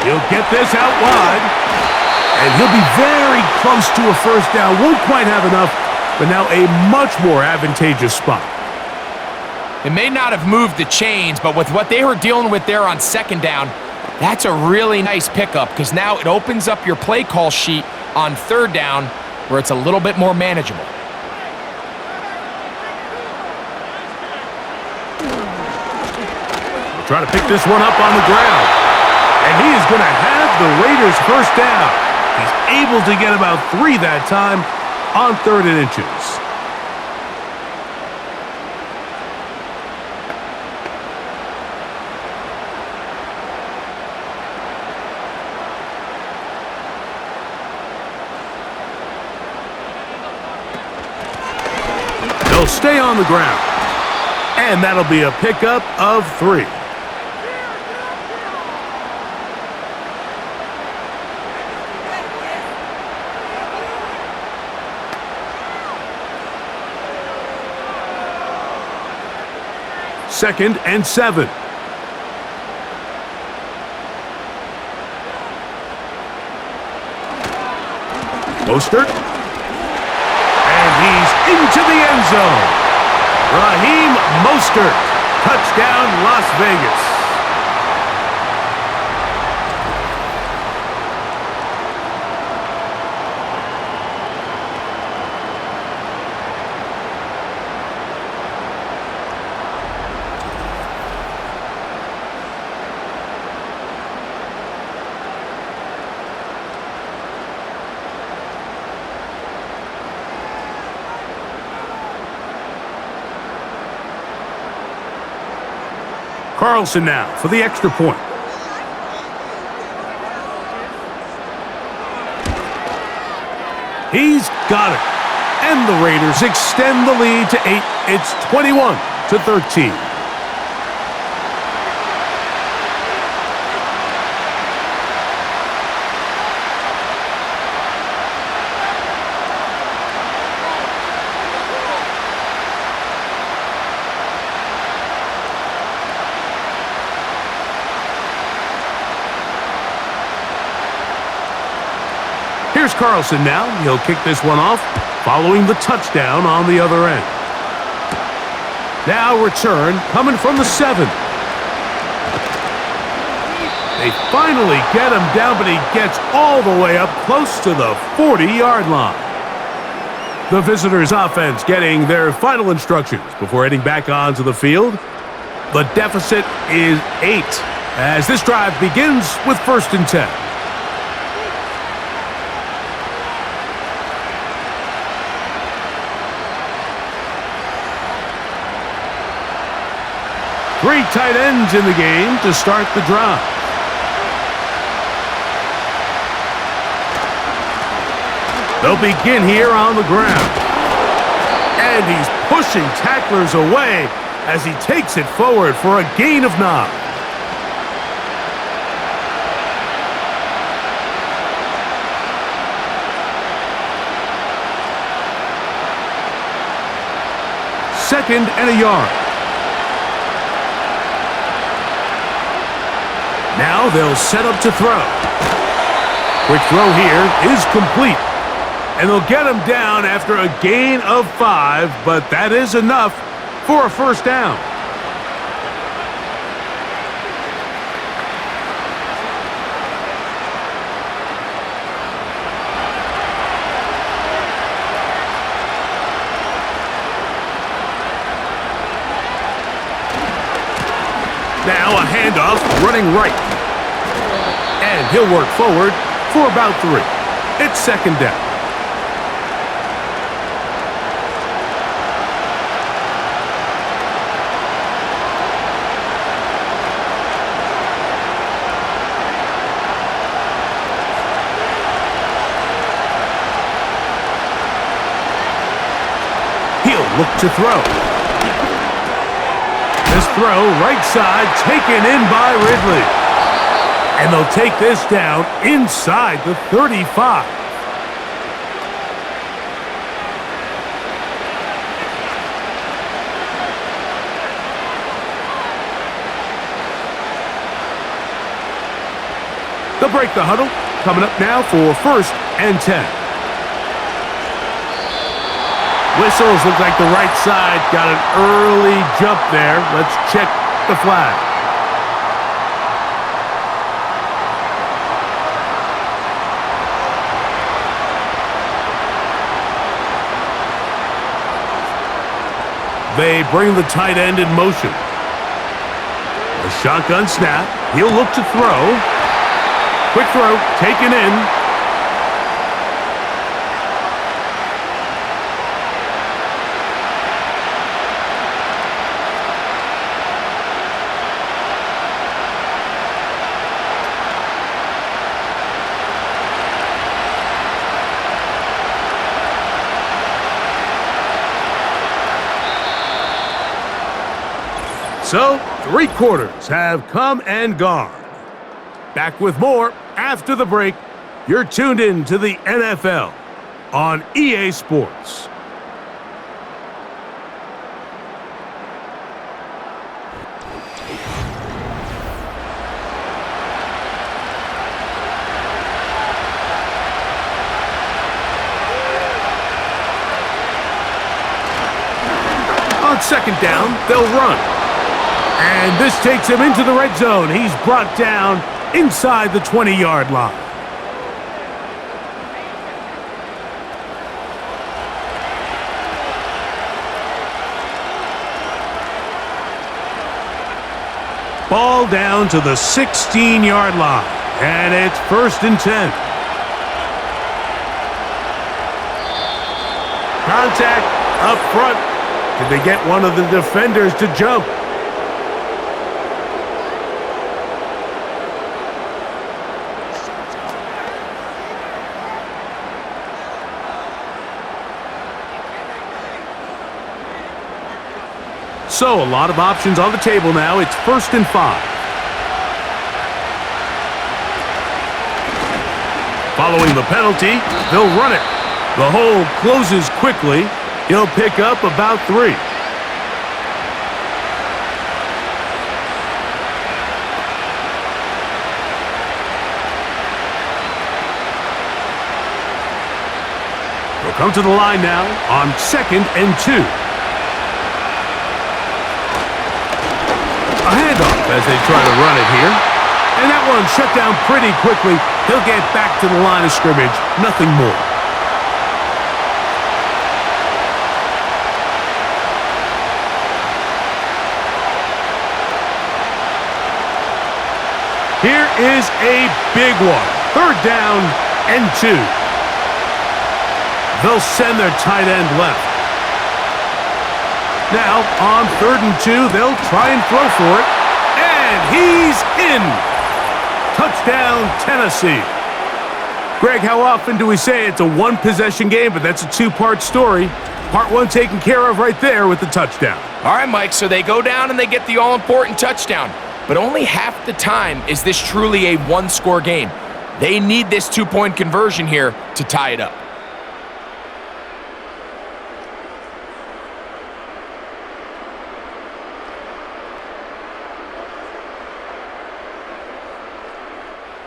He'll get this out wide. And he'll be very close to a first down. Won't quite have enough, but now a much more advantageous spot. It may not have moved the chains, but with what they were dealing with there on second down, that's a really nice pickup because now it opens up your play call sheet on third down where it's a little bit more manageable. Try to pick this one up on the ground. And he is going to have the Raiders first down. He's able to get about 3 that time on 3rd and inches. They'll stay on the ground. And that'll be a pickup of 3. Second and 7. Mostert. And he's into the end zone. Raheem Mostert. Touchdown, Las Vegas. Carlson now for the extra point. He's got it. And the Raiders extend the lead to 8. It's 21-13. Here's Carlson now. He'll kick this one off, following the touchdown on the other end. Now return coming from the 7. They finally get him down, but he gets all the way up close to the 40-yard line. The visitors' offense getting their final instructions before heading back onto the field. The deficit is 8 as this drive begins with 1st and 10. Three tight ends in the game to start the drive. They'll begin here on the ground. And he's pushing tacklers away as he takes it forward for a gain of 9. Second and a yard. Now they'll set up to throw. Quick throw here is complete. And they'll get him down after a gain of 5, but that is enough for a first down. Now a handoff running right. And he'll work forward for about 3. It's second down. He'll look to throw. This throw, right side, taken in by Ridley. And they'll take this down inside the 35. They'll break the huddle. Coming up now for 1st and 10. Whistles look like the right side. Got an early jump there. Let's check the flag. They bring the tight end in motion. A shotgun snap. He'll look to throw. Quick throw, taken in. So, 3 quarters have come and gone. Back with more after the break. You're tuned in to the NFL on EA Sports. On 2nd down, they'll run. And this takes him into the red zone. He's brought down inside the 20-yard line. Ball down to the 16-yard line. And it's 1st and 10. Contact up front. Did they get one of the defenders to jump? So, a lot of options on the table now. It's 1st and 5. Following the penalty, they'll run it. The hole closes quickly. He'll pick up about 3. They'll come to the line now on 2nd and 2. A handoff as they try to run it here. And that one shut down pretty quickly. He'll get back to the line of scrimmage. Nothing more. Here is a big one. 3rd down and 2. They'll send their tight end left. Now, on 3rd and 2, they'll try and throw for it. And he's in! Touchdown, Tennessee. Greg, how often do we say it's a 1-possession game, but that's a 2-part story? Part 1 taken care of right there with the touchdown. All right, Mike, so they go down and they get the all-important touchdown. But only half the time is this truly a 1-score game. They need this 2-point conversion here to tie it up.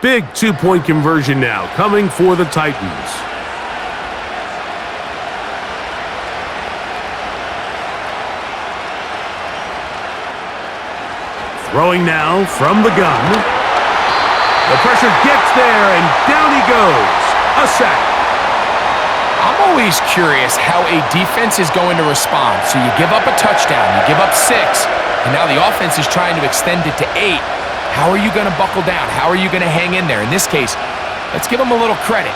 Big 2-point conversion now coming for the Titans. Throwing now from the gun. The pressure gets there, and down he goes. A sack. I'm always curious how a defense is going to respond. So you give up a touchdown, you give up 6, and now the offense is trying to extend it to 8. How are you going to buckle down? How are you going to hang in there? In this case, let's give them a little credit.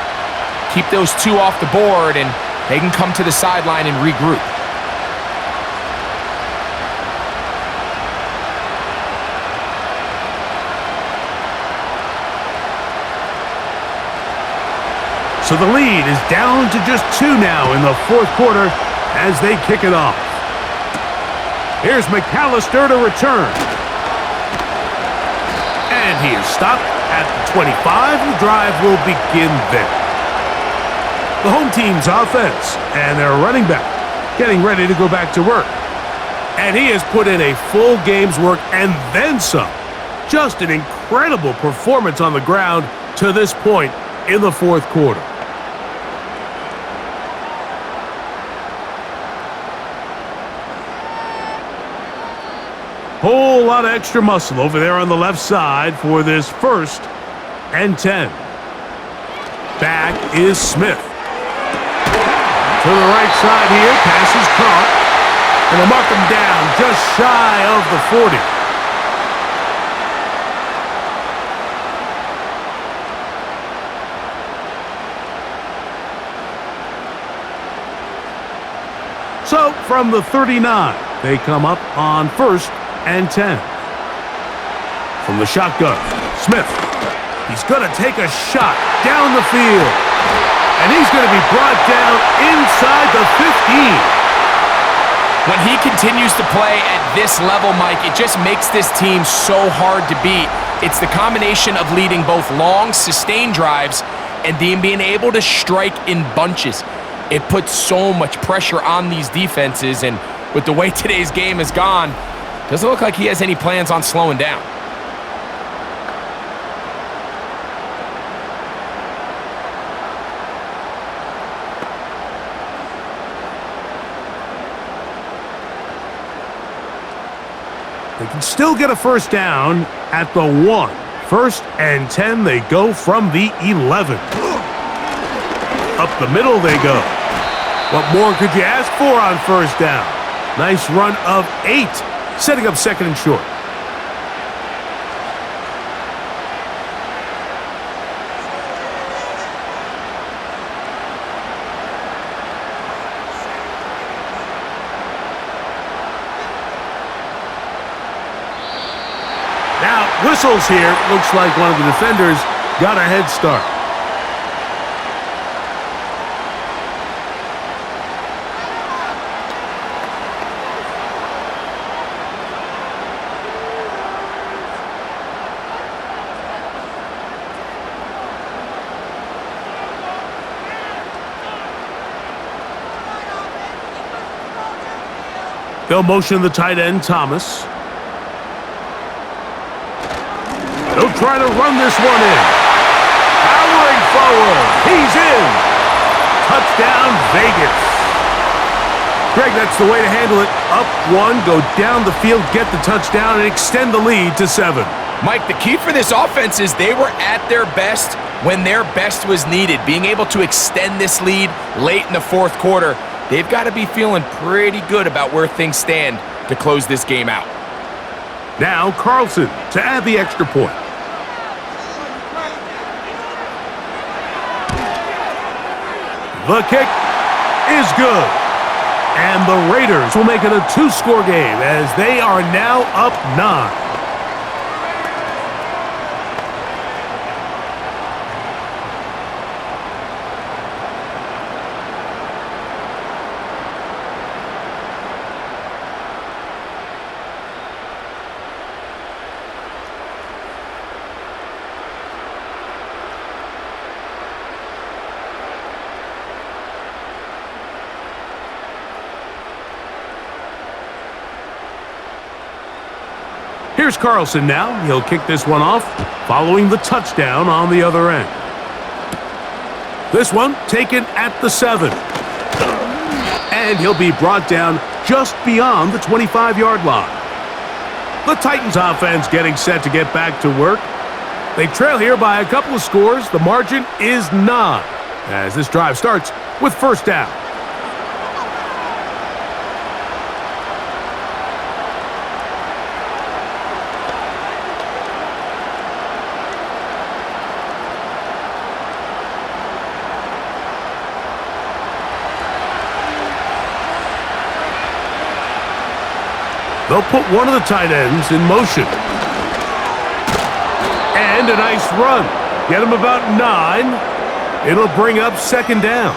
Keep those 2 off the board, and they can come to the sideline and regroup. So the lead is down to just 2 now in the 4th quarter as they kick it off. Here's McAllister to return. And he is stopped at the 25. The drive will begin there. The home team's offense and their running back getting ready to go back to work. And he has put in a full game's work and then some. Just an incredible performance on the ground to this point in the fourth quarter. Whole lot of extra muscle over there on the left side for this 1st and 10. Back is Smith. To the right side here, pass is caught. And they'll mark him down just shy of the 40. So from the 39, they come up on 1st and 10. From the shotgun, Smith. He's going to take a shot down the field. And he's going to be brought down inside the 15. When he continues to play at this level, Mike, it just makes this team so hard to beat. It's the combination of leading both long, sustained drives and being able to strike in bunches. It puts so much pressure on these defenses, and with the way today's game has gone, doesn't look like he has any plans on slowing down. They can still get a first down at the 1. 1st and 10, they go from the 11. Up the middle they go. What more could you ask for on first down? Nice run of 8, setting up 2nd and short. Now, whistles here. Looks like one of the defenders got a head start. They'll motion the tight end, Thomas. They'll try to run this one in. Powering forward. He's in. Touchdown, Vegas. Greg, that's the way to handle it. Up 1, go down the field, get the touchdown, and extend the lead to 7. Mike, the key for this offense is they were at their best when their best was needed. Being able to extend this lead late in the fourth quarter, they've got to be feeling pretty good about where things stand to close this game out. Now Carlson to add the extra point. The kick is good. And the Raiders will make it a 2-score game as they are now up 9. Here's Carlson now. He'll kick this one off, following the touchdown on the other end. This one taken at the 7. And he'll be brought down just beyond the 25-yard line. The Titans offense getting set to get back to work. They trail here by a couple of scores. The margin is 9 as this drive starts with first down. They'll put one of the tight ends in motion. And a nice run. Get him about 9. It'll bring up second down.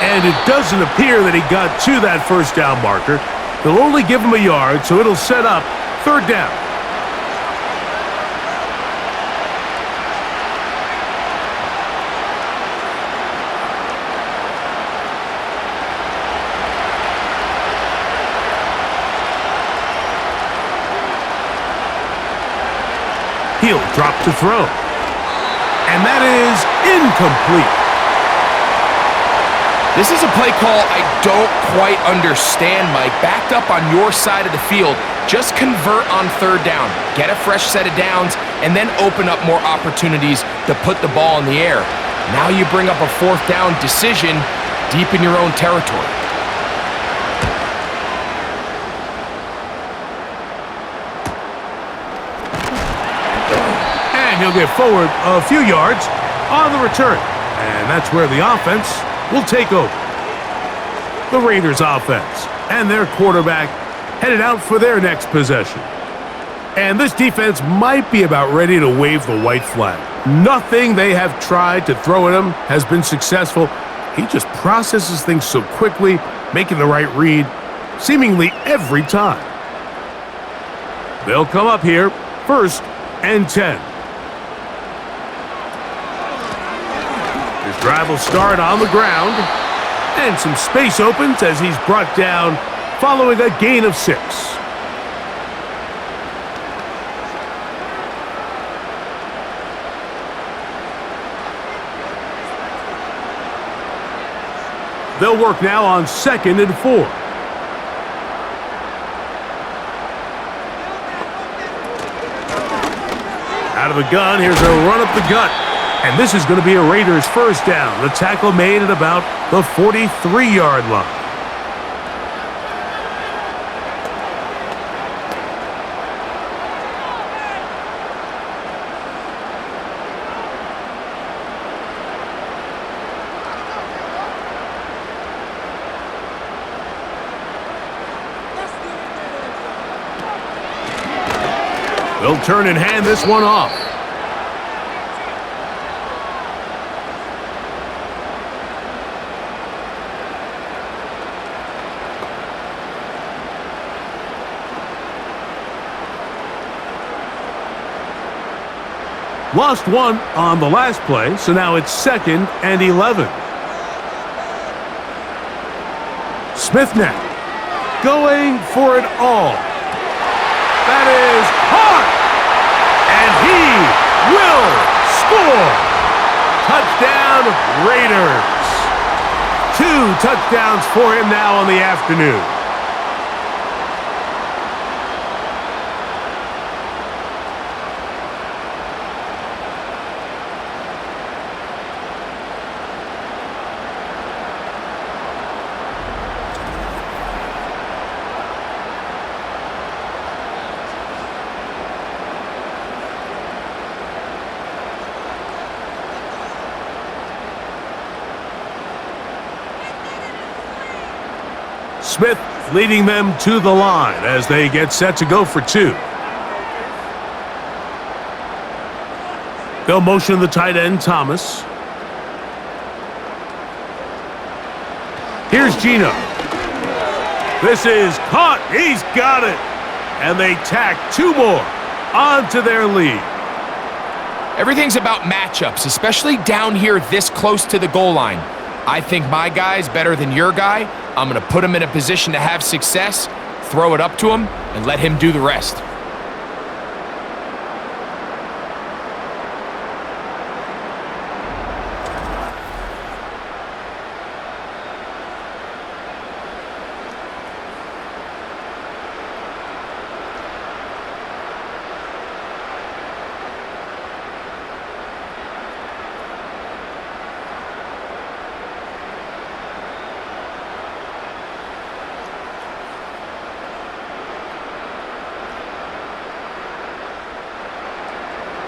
And it doesn't appear that he got to that first down marker. They'll only give him a yard, so it'll set up Third down. He'll drop to throw. And that is incomplete. This is a play call I don't quite understand, Mike. Backed up on your side of the field, just convert on third down. Get a fresh set of downs, and then open up more opportunities to put the ball in the air. Now you bring up a fourth down decision deep in your own territory. And he'll get forward a few yards on the return. And that's where the offense will take over. The Raiders offense and their quarterback headed out for their next possession. And this defense might be about ready to wave the white flag. Nothing they have tried to throw at him has been successful. He just processes things so quickly, making the right read seemingly every time. They'll come up here, 1st and 10. His drive will start on the ground, and some space opens as he's brought down following a gain of 6. They'll work now on 2nd and 4. Out of the gun, here's a run up the gut. And this is going to be a Raiders first down. The tackle made at about the 43-yard line. They'll turn and hand this one off. Lost one on the last play, so now it's 2nd and 11. Smith now, going for it all. That is caught! And he will score! Touchdown, Raiders! 2 touchdowns for him now on the afternoon. Smith leading them to the line as they get set to go for 2. They'll motion the tight end, Thomas. Here's Gino. This is caught. He's got it. And they tack 2 more onto their lead. Everything's about matchups, especially down here this close to the goal line. I think my guy's better than your guy. I'm going to put him in a position to have success, throw it up to him, and let him do the rest.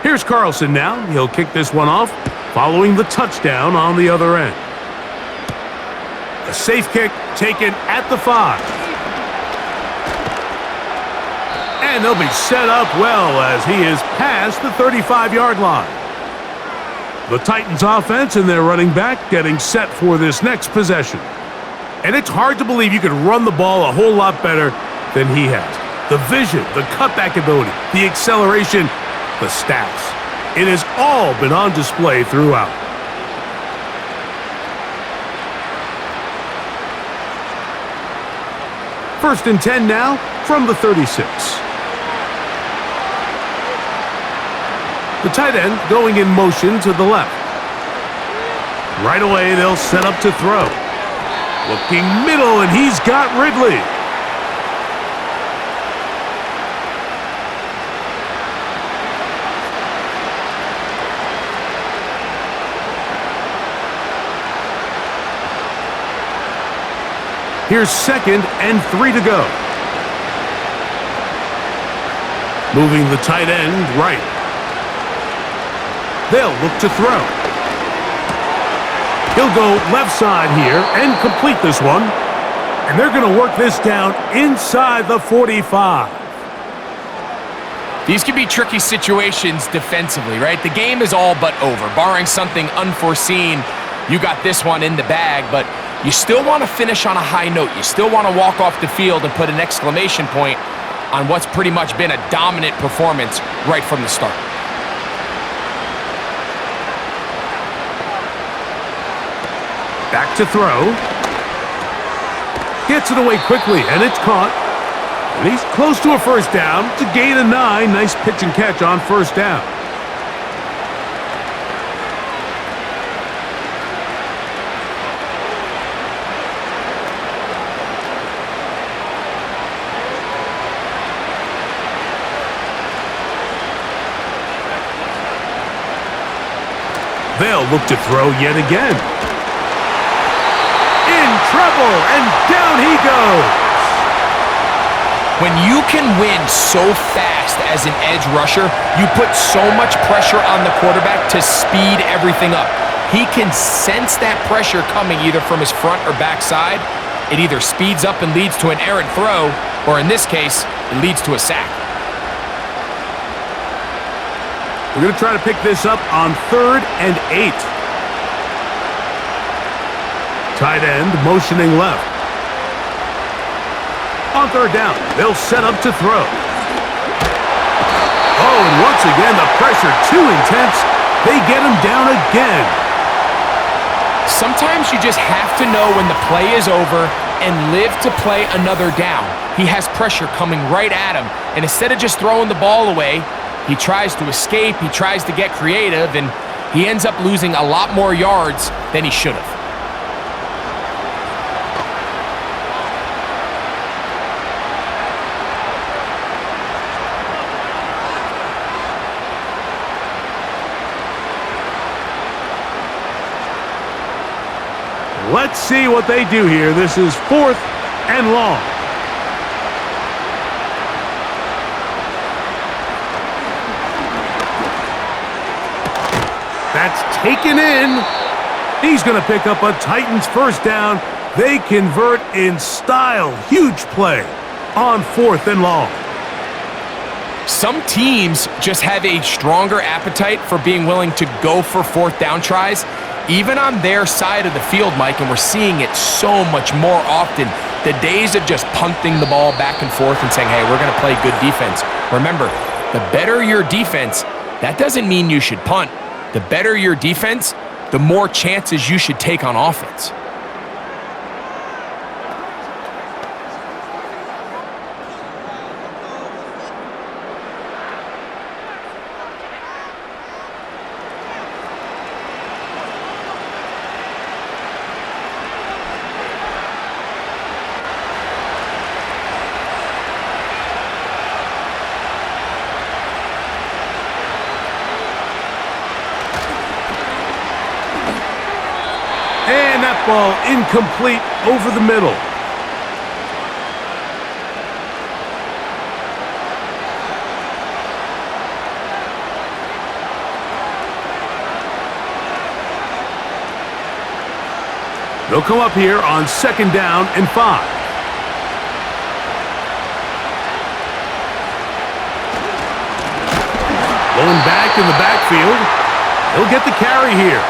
Here's Carlson now. He'll kick this one off, following the touchdown on the other end. A safe kick taken at the 5. And they'll be set up well as he is past the 35-yard line. The Titans offense and their running back getting set for this next possession. And it's hard to believe you could run the ball a whole lot better than he has. the vision, the cutback ability, the acceleration, the stats. It has all been on display throughout. First and 10 now from the 36. The tight end going in motion to the left. Right away, they'll set up to throw. Looking middle, and he's got Ridley. Here's 2nd and 3 to go. Moving the tight end right. They'll look to throw. He'll go left side here and complete this one. And they're going to work this down inside the 45. These can be tricky situations defensively, right? The game is all but over. Barring something unforeseen, you got this one in the bag, but you still want to finish on a high note. You still want to walk off the field and put an exclamation point on what's pretty much been a dominant performance right from the start. Back to throw. Gets it away quickly, and it's caught. And he's close to a first down. It's a gain of 9. Nice pitch and catch on first down. They'll look to throw yet again. In trouble, and down he goes. When you can win so fast as an edge rusher, you put so much pressure on the quarterback to speed everything up. He can sense that pressure coming either from his front or back side. It either speeds up and leads to an errant throw, or in this case, it leads to a sack. We're going to try to pick this up on 3rd and 8. Tight end motioning left. On 3rd down, they'll set up to throw. Oh, and once again, the pressure too intense. They get him down again. Sometimes you just have to know when the play is over and live to play another down. He has pressure coming right at him, and instead of just throwing the ball away, he tries to escape, he tries to get creative, and he ends up losing a lot more yards than he should have. Let's see what they do here. This is 4th and long. That's taken in. He's going to pick up a Titans first down. They convert in style. Huge play on 4th and long. Some teams just have a stronger appetite for being willing to go for 4th down tries, even on their side of the field, Mike, and we're seeing it so much more often. The days of just punting the ball back and forth and saying, hey, we're going to play good defense. Remember, the better your defense, that doesn't mean you should punt. The better your defense, the more chances you should take on offense. And that ball incomplete over the middle. They'll come up here on 2nd down and 5. Going back in the backfield. He'll get the carry here.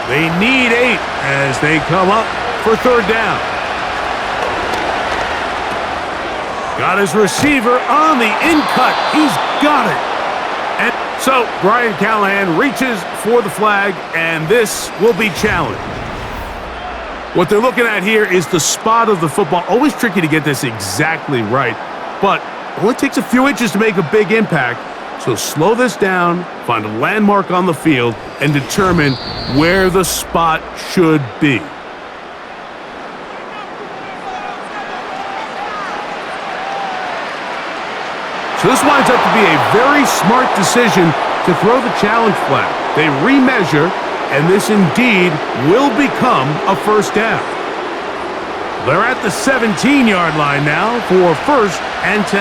They need 8 as they come up for third down. Got his receiver on the in-cut. He's got it. And so Brian Callahan reaches for the flag, and this will be challenged. What they're looking at here is the spot of the football. Always tricky to get this exactly right, but it only takes a few inches to make a big impact. So slow this down, find a landmark on the field, and determine where the spot should be. So this winds up to be a very smart decision to throw the challenge flag. They remeasure, and this indeed will become a first down. They're at the 17-yard line now for 1st and 10.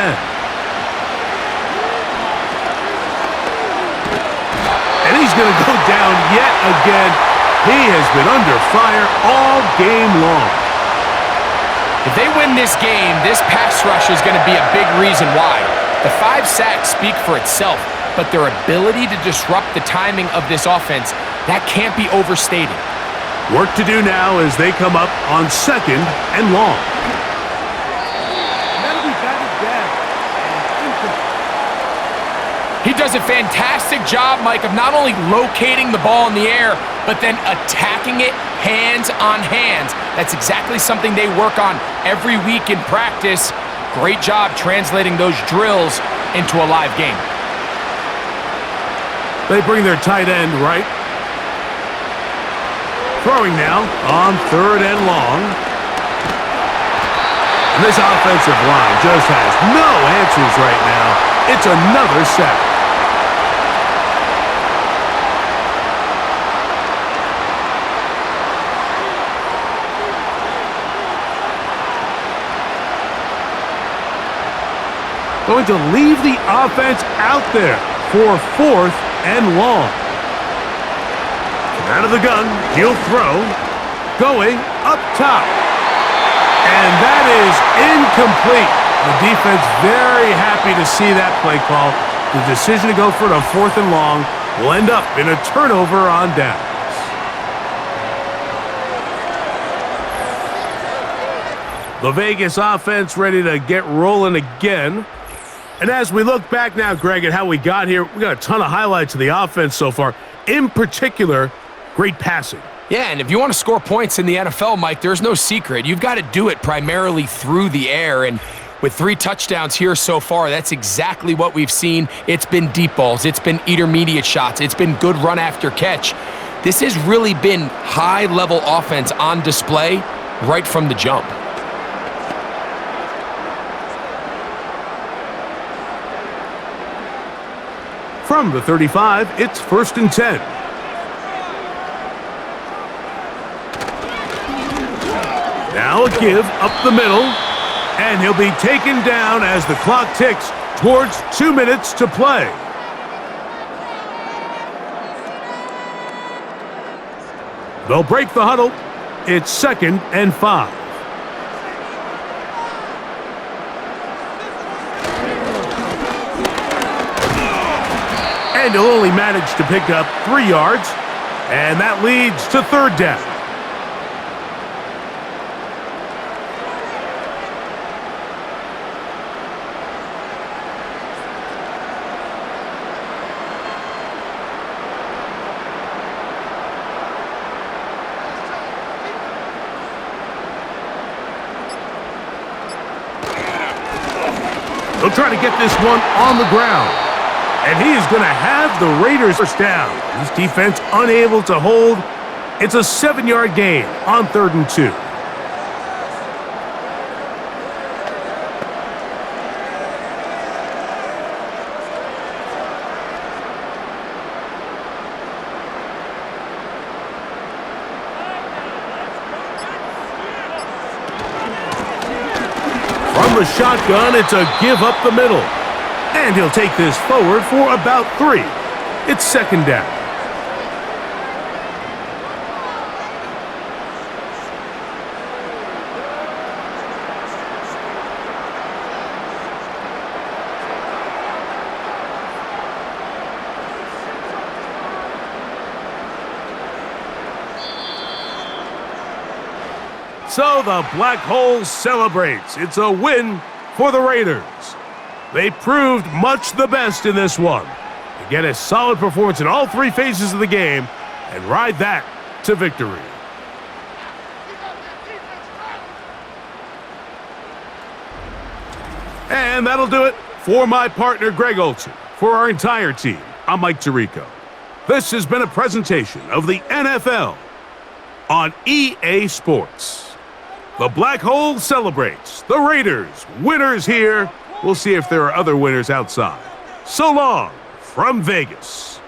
And he's going to go down yet again. He has been under fire all game long. If they win this game, this pass rush is going to be a big reason why. The 5 sacks speak for itself, but their ability to disrupt the timing of this offense, that can't be overstated. Work to do now as they come up on 2nd and long. That'll be batted down and incomplete. He does a fantastic job, Mike, of not only locating the ball in the air, but then attacking it hands on hands. That's exactly something they work on every week in practice. Great job translating those drills into a live game. They bring their tight end right. Throwing now on 3rd and long. And this offensive line just has no answers right now. It's another sack. Going to leave the offense out there for 4th and long. Out of the gun, he'll throw. Going up top. And that is incomplete. The defense very happy to see that play call. The decision to go for it on 4th and long will end up in a turnover on downs. The Vegas offense ready to get rolling again. And as we look back now, Greg, at how we got here, we got a ton of highlights of the offense so far. In particular, great passing. Yeah, and if you want to score points in the NFL, Mike, there's no secret. You've got to do it primarily through the air. And with 3 touchdowns here so far, that's exactly what we've seen. It's been deep balls. It's been intermediate shots. It's been good run after catch. This has really been high-level offense on display right from the jump. From the 35, it's 1st and 10. Now a give up the middle, and he'll be taken down as the clock ticks towards 2 minutes to play. They'll break the huddle. It's 2nd and 5. And he'll only manage to pick up 3 yards, and that leads to 3rd down. They'll try to get this one on the ground. And he is going to have the Raiders first down. This defense unable to hold. It's a 7-yard gain on 3rd and 2. From the shotgun, it's a give up the middle. And he'll take this forward for about 3. It's 2nd down. So the Black Hole celebrates. It's a win for the Raiders. They proved much the best in this one. They get a solid performance in all three phases of the game and ride that to victory. And that'll do it for my partner, Greg Olson. For our entire team, I'm Mike Tirico. This has been a presentation of the NFL on EA Sports. The Black Hole celebrates. The Raiders, winners here. We'll see if there are other winners outside. So long from Vegas.